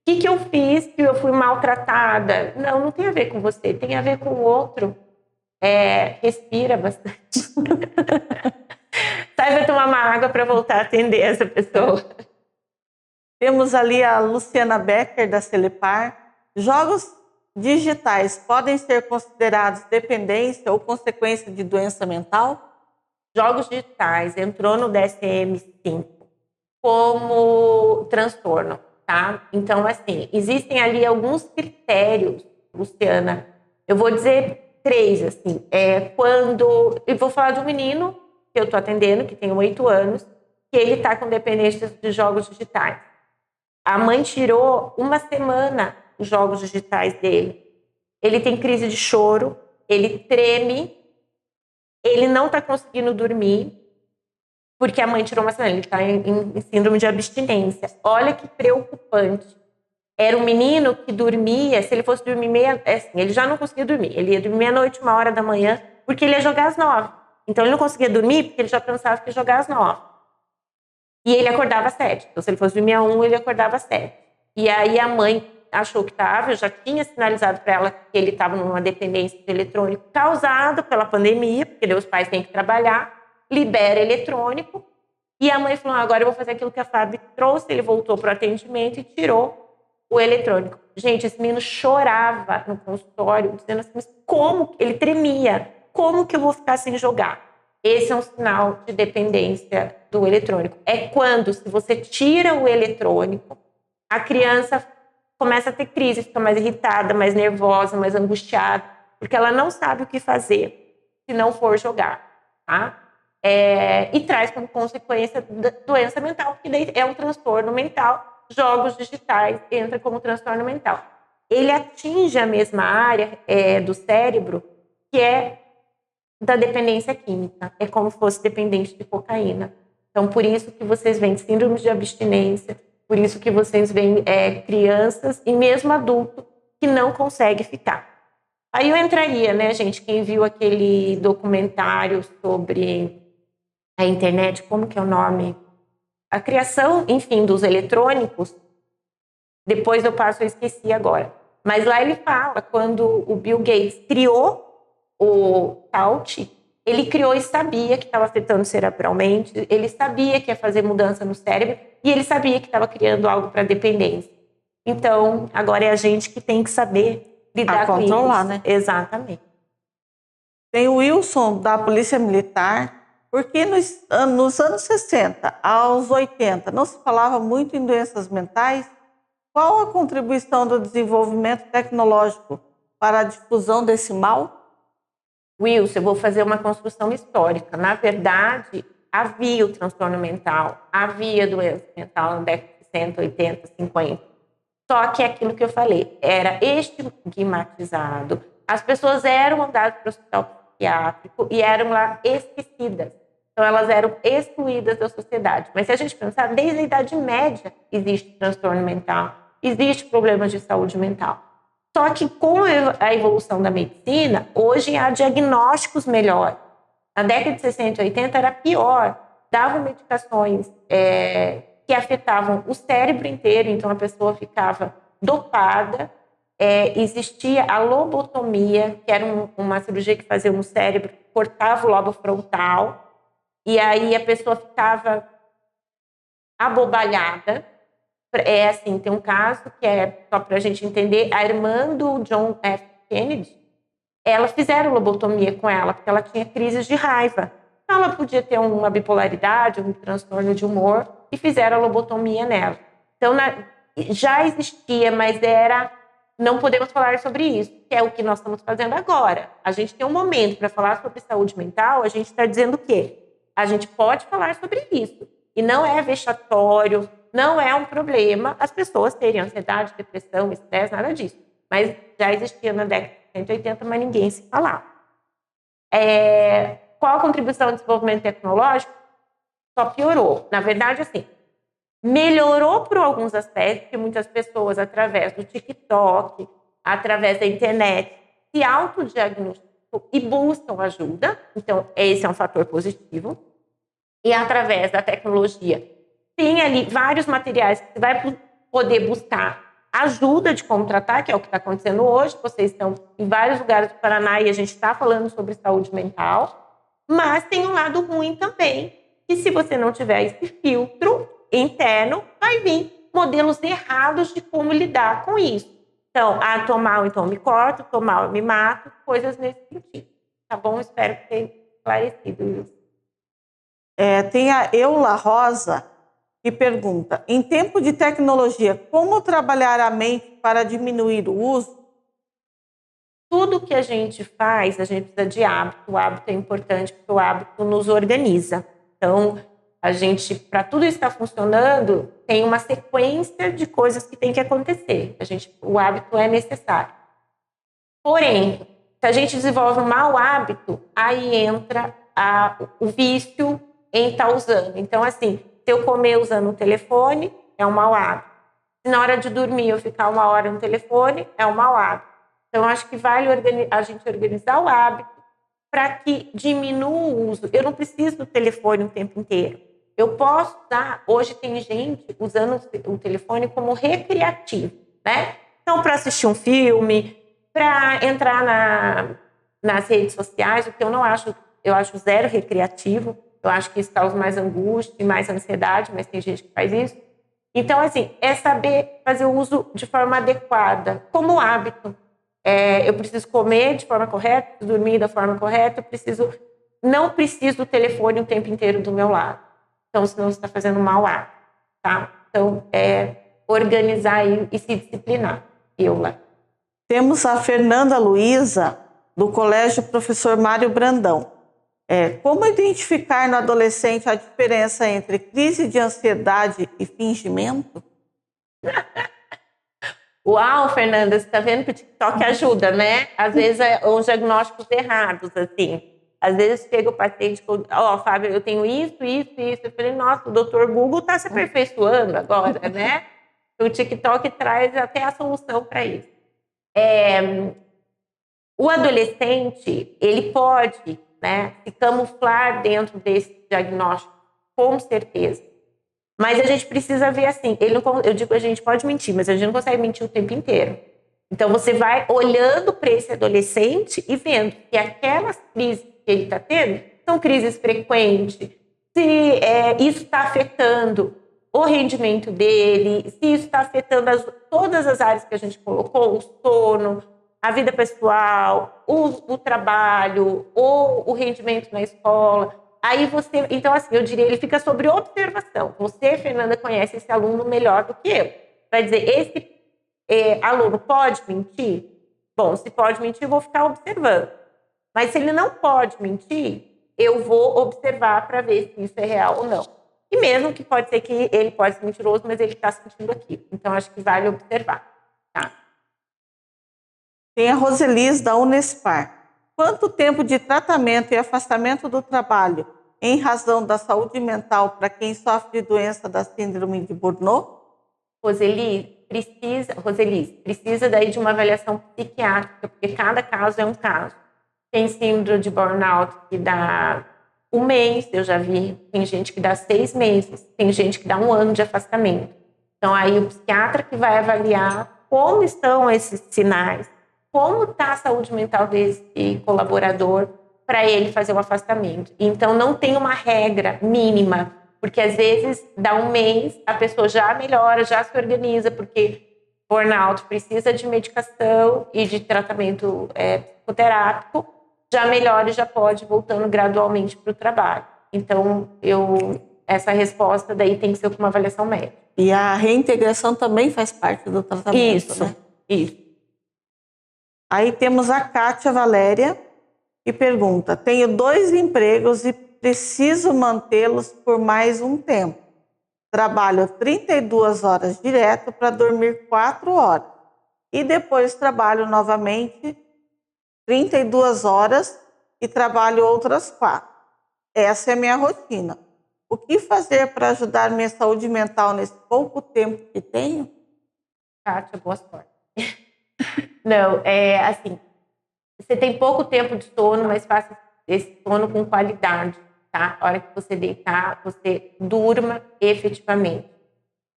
que eu fiz que eu fui maltratada? Não tem a ver com você, tem a ver com o outro. Respira bastante. Saiba tomar uma água para voltar a atender essa pessoa. Temos ali a Luciana Becker, da Celepar. Jogos digitais podem ser considerados dependência ou consequência de doença mental? Jogos digitais entrou no DSM-5 como transtorno, tá? Então, assim, existem ali alguns critérios, Luciana. Eu vou dizer 3, assim. Eu vou falar de um menino que eu estou atendendo, que tem 8 anos, que ele está com dependência de jogos digitais. A mãe tirou uma semana os jogos digitais dele. Ele tem crise de choro, ele treme, ele não está conseguindo dormir, porque a mãe tirou uma semana, ele está em síndrome de abstinência. Olha que preocupante. Era um menino que dormia, se ele fosse dormir ele já não conseguia dormir. Ele ia dormir meia-noite, 1h da manhã, porque ele ia jogar às 9. Então ele não conseguia dormir porque ele já pensava que ia jogar às 9. E ele acordava às 7. Então se ele fosse dormir às 1, ele acordava às 7. E aí a mãe achou que estava, eu já tinha sinalizado para ela que ele estava numa dependência de eletrônico causada pela pandemia, porque os pais têm que trabalhar, libera eletrônico, E a mãe falou, agora eu vou fazer aquilo que a Fábio trouxe. Ele voltou para o atendimento e tirou o eletrônico. Gente, esse menino chorava no consultório, dizendo assim, mas como? Ele tremia. Como que eu vou ficar sem jogar? Esse é um sinal de dependência do eletrônico. É quando, se você tira o eletrônico, a criança começa a ter crise, fica mais irritada, mais nervosa, mais angustiada, porque ela não sabe o que fazer se não for jogar, tá? E traz como consequência doença mental, porque daí é um transtorno mental. Jogos digitais entra como transtorno mental. Ele atinge a mesma área do cérebro que é da dependência química. É como se fosse dependente de cocaína. Então, por isso que vocês veem síndromes de abstinência, por isso que vocês veem crianças e mesmo adulto que não consegue ficar. Aí eu entraria, né, gente? Quem viu aquele documentário sobre a internet, como que é o nome? A criação, enfim, dos eletrônicos. Depois eu esqueci agora. Mas lá ele fala, quando o Bill Gates criou o Touch, ele criou e sabia que estava afetando cerebralmente, ele sabia que ia fazer mudança no cérebro e ele sabia que estava criando algo para dependência. Então, agora é a gente que tem que saber lidar com isso. Controlar, né? Exatamente. Tem o Wilson, da Polícia Militar, porque nos anos 60 aos 80 não se falava muito em doenças mentais. Qual a contribuição do desenvolvimento tecnológico para a difusão desse mal? Wilson, eu vou fazer uma construção histórica. Na verdade, havia o transtorno mental, havia doença mental na década de 60, 80, 50. Só que aquilo que eu falei, era estigmatizado. As pessoas eram mandadas para o hospital psiquiátrico e eram lá esquecidas. Então, elas eram excluídas da sociedade. Mas se a gente pensar, desde a Idade Média existe transtorno mental, existe problemas de saúde mental. Só que com a evolução da medicina, hoje há diagnósticos melhores. Na década de 60 e 80 era pior. Davam medicações que afetavam o cérebro inteiro, então a pessoa ficava dopada. Existia a lobotomia, que era uma cirurgia que fazia no cérebro, cortava o lobo frontal, e aí a pessoa ficava abobalhada. Assim, tem um caso que só para a gente entender, a irmã do John F. Kennedy, elas fizeram lobotomia com ela, porque ela tinha crises de raiva. Então, ela podia ter uma bipolaridade, um transtorno de humor, e fizeram a lobotomia nela. Então, já existia, mas não podemos falar sobre isso, que é o que nós estamos fazendo agora. A gente tem um momento para falar sobre saúde mental, a gente está dizendo o quê? A gente pode falar sobre isso. E não é vexatório, não é um problema as pessoas terem ansiedade, depressão, estresse, nada disso. Mas já existia na década de 180, mas ninguém se falava. Qual a contribuição ao desenvolvimento tecnológico? Só piorou. Na verdade, assim, melhorou por alguns aspectos, que muitas pessoas, através do TikTok, através da internet, se autodiagnosticam e buscam ajuda. Então, esse é um fator positivo. E através da tecnologia, tem ali vários materiais que você vai poder buscar ajuda de como tratar, que é o que está acontecendo hoje. Vocês estão em vários lugares do Paraná e a gente está falando sobre saúde mental, mas tem um lado ruim também, que se você não tiver esse filtro interno, vai vir modelos errados de como lidar com isso. Então, tomar, então me corto, tomar, eu me mato, coisas nesse sentido. Tá bom? Espero que tenha esclarecido isso. Tem a Eula Rosa, que pergunta: em tempo de tecnologia, como trabalhar a mente para diminuir o uso? Tudo que a gente faz, a gente precisa de hábito. O hábito é importante porque o hábito nos organiza. Então, a gente, para tudo estar funcionando, tem uma sequência de coisas que tem que acontecer. O hábito é necessário. Porém, se a gente desenvolve um mau hábito, aí entra o vício em estar usando. Então, assim, se eu comer usando o telefone, é um mau hábito. Se na hora de dormir eu ficar 1 hora no telefone, é um mau hábito. Então, acho que vale a gente organizar o hábito para que diminua o uso. Eu não preciso do telefone o tempo inteiro. Eu posso usar... Hoje tem gente usando o telefone como recreativo, né? Então, para assistir um filme, para entrar nas redes sociais, o que eu não acho... Eu acho zero recreativo. Eu acho que isso causa mais angústia e mais ansiedade, mas tem gente que faz isso. Então, assim, é saber fazer o uso de forma adequada, como hábito. Eu preciso comer de forma correta, preciso dormir da forma correta, não preciso do telefone o tempo inteiro do meu lado. Então, senão você está fazendo mau hábito, tá? Então, organizar e se disciplinar. Temos a Fernanda Luiza, do Colégio Professor Mário Brandão. Como identificar no adolescente a diferença entre crise de ansiedade e fingimento? Uau, Fernanda, você está vendo que o TikTok ajuda, né? Às vezes os diagnósticos errados, assim. Às vezes chega o paciente com, Fábio, eu tenho isso. Eu falei, nossa, o doutor Google está se aperfeiçoando agora, né? O TikTok traz até a solução para isso. O adolescente, ele pode, né, se camuflar dentro desse diagnóstico, com certeza. Mas a gente precisa ver assim, eu digo, a gente pode mentir, mas a gente não consegue mentir o tempo inteiro. Então você vai olhando para esse adolescente e vendo que aquelas crises que ele está tendo são crises frequentes, se isso está afetando o rendimento dele, se isso está afetando todas as áreas que a gente colocou, o sono, a vida pessoal, o trabalho, ou o rendimento na escola. Aí então assim, eu diria, ele fica sobre observação. Você, Fernanda, conhece esse aluno melhor do que eu. Vai dizer, esse aluno pode mentir? Bom, se pode mentir, eu vou ficar observando. Mas se ele não pode mentir, eu vou observar para ver se isso é real ou não. E mesmo que pode ser que ele pode ser mentiroso, mas ele está sentindo aquilo. Então, acho que vale observar, tá? Tem a Roselis, da Unespar. Quanto tempo de tratamento e afastamento do trabalho em razão da saúde mental para quem sofre de doença da síndrome de Burnout? Roselis, precisa daí de uma avaliação psiquiátrica, porque cada caso é um caso. Tem síndrome de burnout que dá 1 mês, eu já vi, tem gente que dá 6 meses, tem gente que dá 1 ano de afastamento. Então, aí o psiquiatra que vai avaliar como estão esses sinais, como está a saúde mental desse colaborador para ele fazer o afastamento. Então, não tem uma regra mínima, porque às vezes dá 1 mês, a pessoa já melhora, já se organiza, porque burnout precisa de medicação e de tratamento psicoterápico, já melhora e já pode ir voltando gradualmente para o trabalho. Então, essa resposta daí tem que ser com uma avaliação médica. E a reintegração também faz parte do tratamento, isso, né? Isso. Aí temos a Kátia Valéria, que pergunta: tenho 2 empregos e preciso mantê-los por mais um tempo. Trabalho 32 horas direto para dormir 4 horas. E depois trabalho novamente 32 horas e trabalho outras 4. Essa é a minha rotina. O que fazer para ajudar minha saúde mental nesse pouco tempo que tenho? Kátia, boa sorte. Não, assim, você tem pouco tempo de sono, mas faça esse sono com qualidade, tá? A hora que você deitar, você durma efetivamente.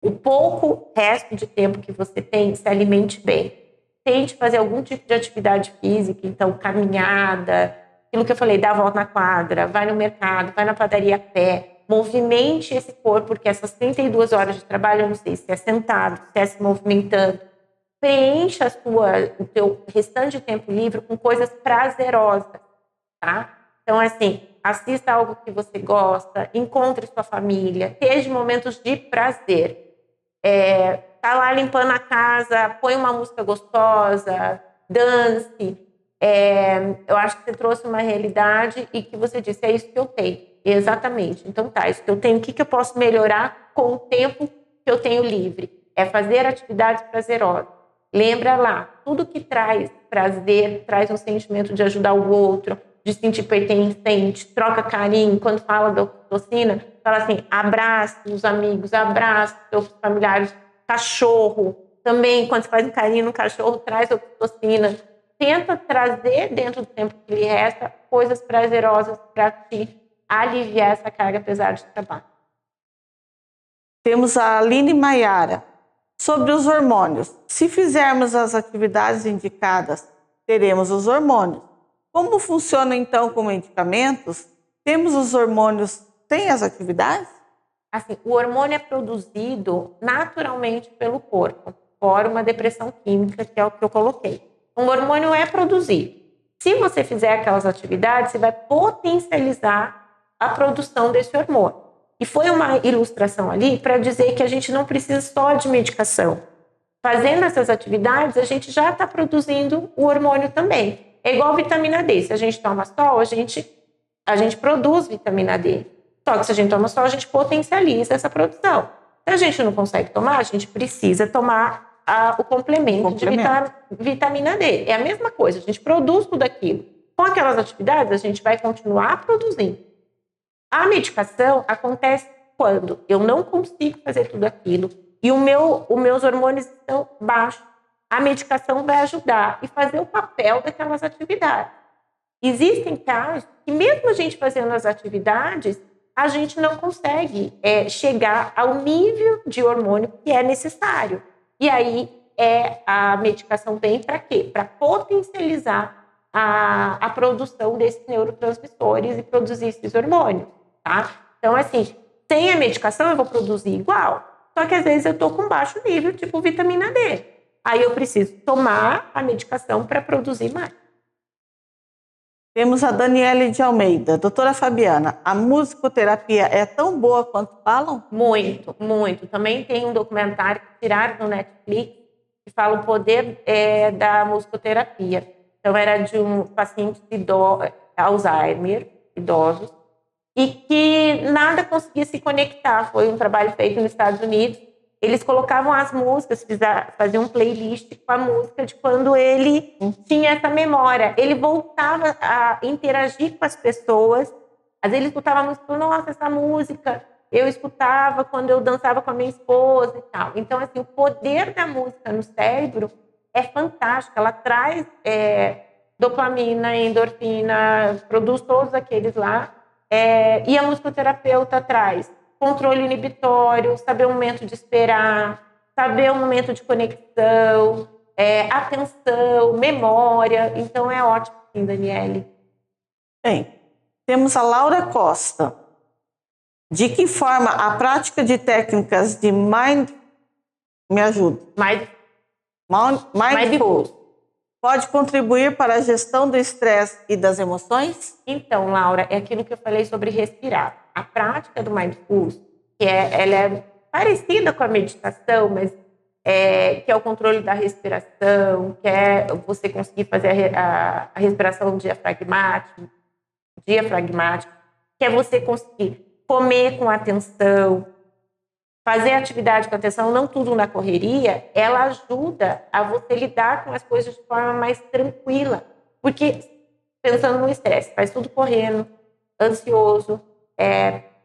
O pouco resto de tempo que você tem, se alimente bem. Tente fazer algum tipo de atividade física, então caminhada, aquilo que eu falei, dar a volta na quadra, vai no mercado, vai na padaria a pé, movimente esse corpo, porque essas 32 horas de trabalho, eu não sei se é sentado, se é se movimentando, preencha o teu restante de tempo livre com coisas prazerosas, tá? Então, assim, assista algo que você gosta, encontre sua família, esteja em momentos de prazer. Tá lá limpando a casa, põe uma música gostosa, dance. Eu acho que você trouxe uma realidade e que você disse, é isso que eu tenho. Exatamente. Então tá, isso que eu tenho, o que eu posso melhorar com o tempo que eu tenho livre? É fazer atividades prazerosas. Lembra lá, tudo que traz prazer, traz um sentimento de ajudar o outro, de se sentir pertencente, troca carinho. Quando fala da oxitocina, fala assim, abraça os amigos, abraça os seus familiares, cachorro. Também, quando você faz um carinho no cachorro, traz oxitocina. Tenta trazer dentro do tempo que lhe resta coisas prazerosas para te aliviar essa carga pesada de trabalho. Temos a Aline Maiara. Sobre os hormônios. Se fizermos as atividades indicadas, teremos os hormônios. Como funciona então com medicamentos? Temos os hormônios tem as atividades? Assim, o hormônio é produzido naturalmente pelo corpo, fora uma depressão química, que é o que eu coloquei. O hormônio é produzido. Se você fizer aquelas atividades, você vai potencializar a produção desse hormônio. E foi uma ilustração ali para dizer que a gente não precisa só de medicação. Fazendo essas atividades, a gente já está produzindo o hormônio também. É igual vitamina D. Se a gente toma sol, a gente produz vitamina D. Só que se a gente toma sol, a gente potencializa essa produção. Se a gente não consegue tomar, a gente precisa tomar o complemento de vitamina D. É a mesma coisa, a gente produz tudo aquilo. Com aquelas atividades, a gente vai continuar produzindo. A medicação acontece quando eu não consigo fazer tudo aquilo e os meus hormônios estão baixos. A medicação vai ajudar e fazer o papel daquelas atividades. Existem casos que mesmo a gente fazendo as atividades, a gente não consegue chegar ao nível de hormônio que é necessário. E aí a medicação vem para quê? Para potencializar a produção desses neurotransmissores e produzir esses hormônios, tá? Então, assim, sem a medicação eu vou produzir igual. Só que às vezes eu estou com baixo nível, tipo vitamina D. Aí eu preciso tomar a medicação para produzir mais. Temos a Daniele de Almeida. Doutora Fabiana, a musicoterapia é tão boa quanto falam? Muito, muito. Também tem um documentário que tiraram no Netflix que fala o poder da musicoterapia. Então, era de um paciente de Alzheimer, idosos, e que nada conseguia se conectar. Foi um trabalho feito nos Estados Unidos. Eles colocavam as músicas, faziam um playlist com a música de quando ele tinha essa memória. Ele voltava a interagir com as pessoas. Às vezes ele escutava a música e falava, nossa, essa música eu escutava quando eu dançava com a minha esposa e tal. Então, assim, o poder da música no cérebro é fantástico. Ela traz dopamina, endorfina, produz todos aqueles lá. E a musicoterapeuta traz controle inibitório, saber o momento de esperar, saber o momento de conexão, atenção, memória. Então, é ótimo, sim, Daniele. Bem, temos a Laura Costa. De que forma a prática de técnicas de mindfulness pode contribuir para a gestão do estresse e das emoções? Então, Laura, é aquilo que eu falei sobre respirar. A prática do mindfulness, ela é parecida com a meditação, mas que é o controle da respiração, que é você conseguir fazer a respiração diafragmática, que é você conseguir comer com atenção, fazer atividade com atenção, não tudo na correria, ela ajuda a você lidar com as coisas de forma mais tranquila. Porque, pensando no estresse, faz tudo correndo, ansioso,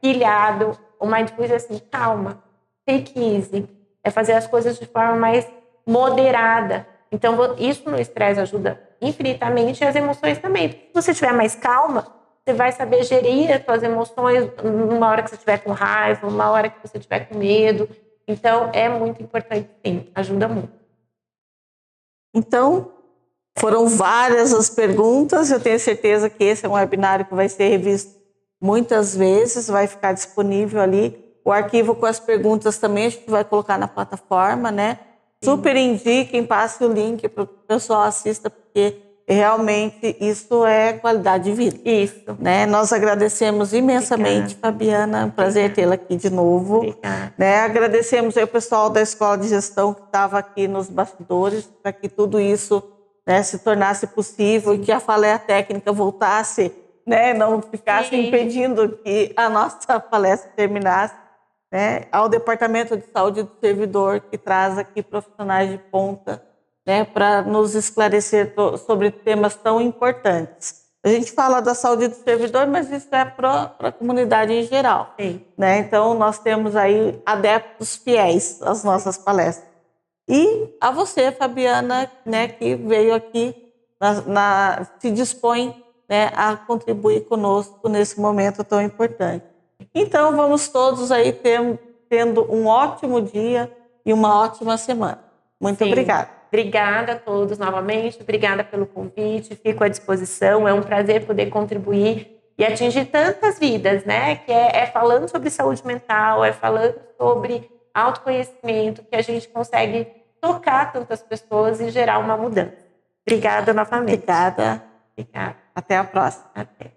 pilhado. O mindfulness é assim, calma, take easy. É fazer as coisas de forma mais moderada. Então, isso no estresse ajuda infinitamente e as emoções também. Porque se você estiver mais calma, você vai saber gerir as suas emoções numa hora que você estiver com raiva, numa hora que você estiver com medo. Então, é muito importante, sim. Ajuda muito. Então, foram várias as perguntas. Eu tenho certeza que esse é um webinário que vai ser revisto muitas vezes. Vai ficar disponível ali. O arquivo com as perguntas também a gente vai colocar na plataforma, né? Sim. Super indiquem, passe o link para o pessoal assista, porque realmente isso é qualidade de vida. Isso. Né? Nós agradecemos imensamente, Obrigada. Fabiana, é um prazer tê-la aqui de novo. Né? Agradecemos aí o pessoal da Escola de Gestão que estava aqui nos bastidores para que tudo isso, né, se tornasse possível e que a falha técnica voltasse, né, não ficasse impedindo que a nossa palestra terminasse. Né? Ao Departamento de Saúde do Servidor, que traz aqui profissionais de ponta, né, para nos esclarecer sobre temas tão importantes. A gente fala da saúde do servidor, mas isso é para a comunidade em geral. Sim. Né? Então, nós temos aí adeptos fiéis às nossas palestras. E a você, Fabiana, né, que veio aqui, se dispõe, né, a contribuir conosco nesse momento tão importante. Então, vamos todos aí tendo um ótimo dia e uma ótima semana. Muito obrigada. Obrigada a todos novamente, obrigada pelo convite, fico à disposição, é um prazer poder contribuir e atingir tantas vidas, né? Que é falando sobre saúde mental, é falando sobre autoconhecimento, que a gente consegue tocar tantas pessoas e gerar uma mudança. Obrigada novamente. Obrigada. Obrigada. Até a próxima. Até.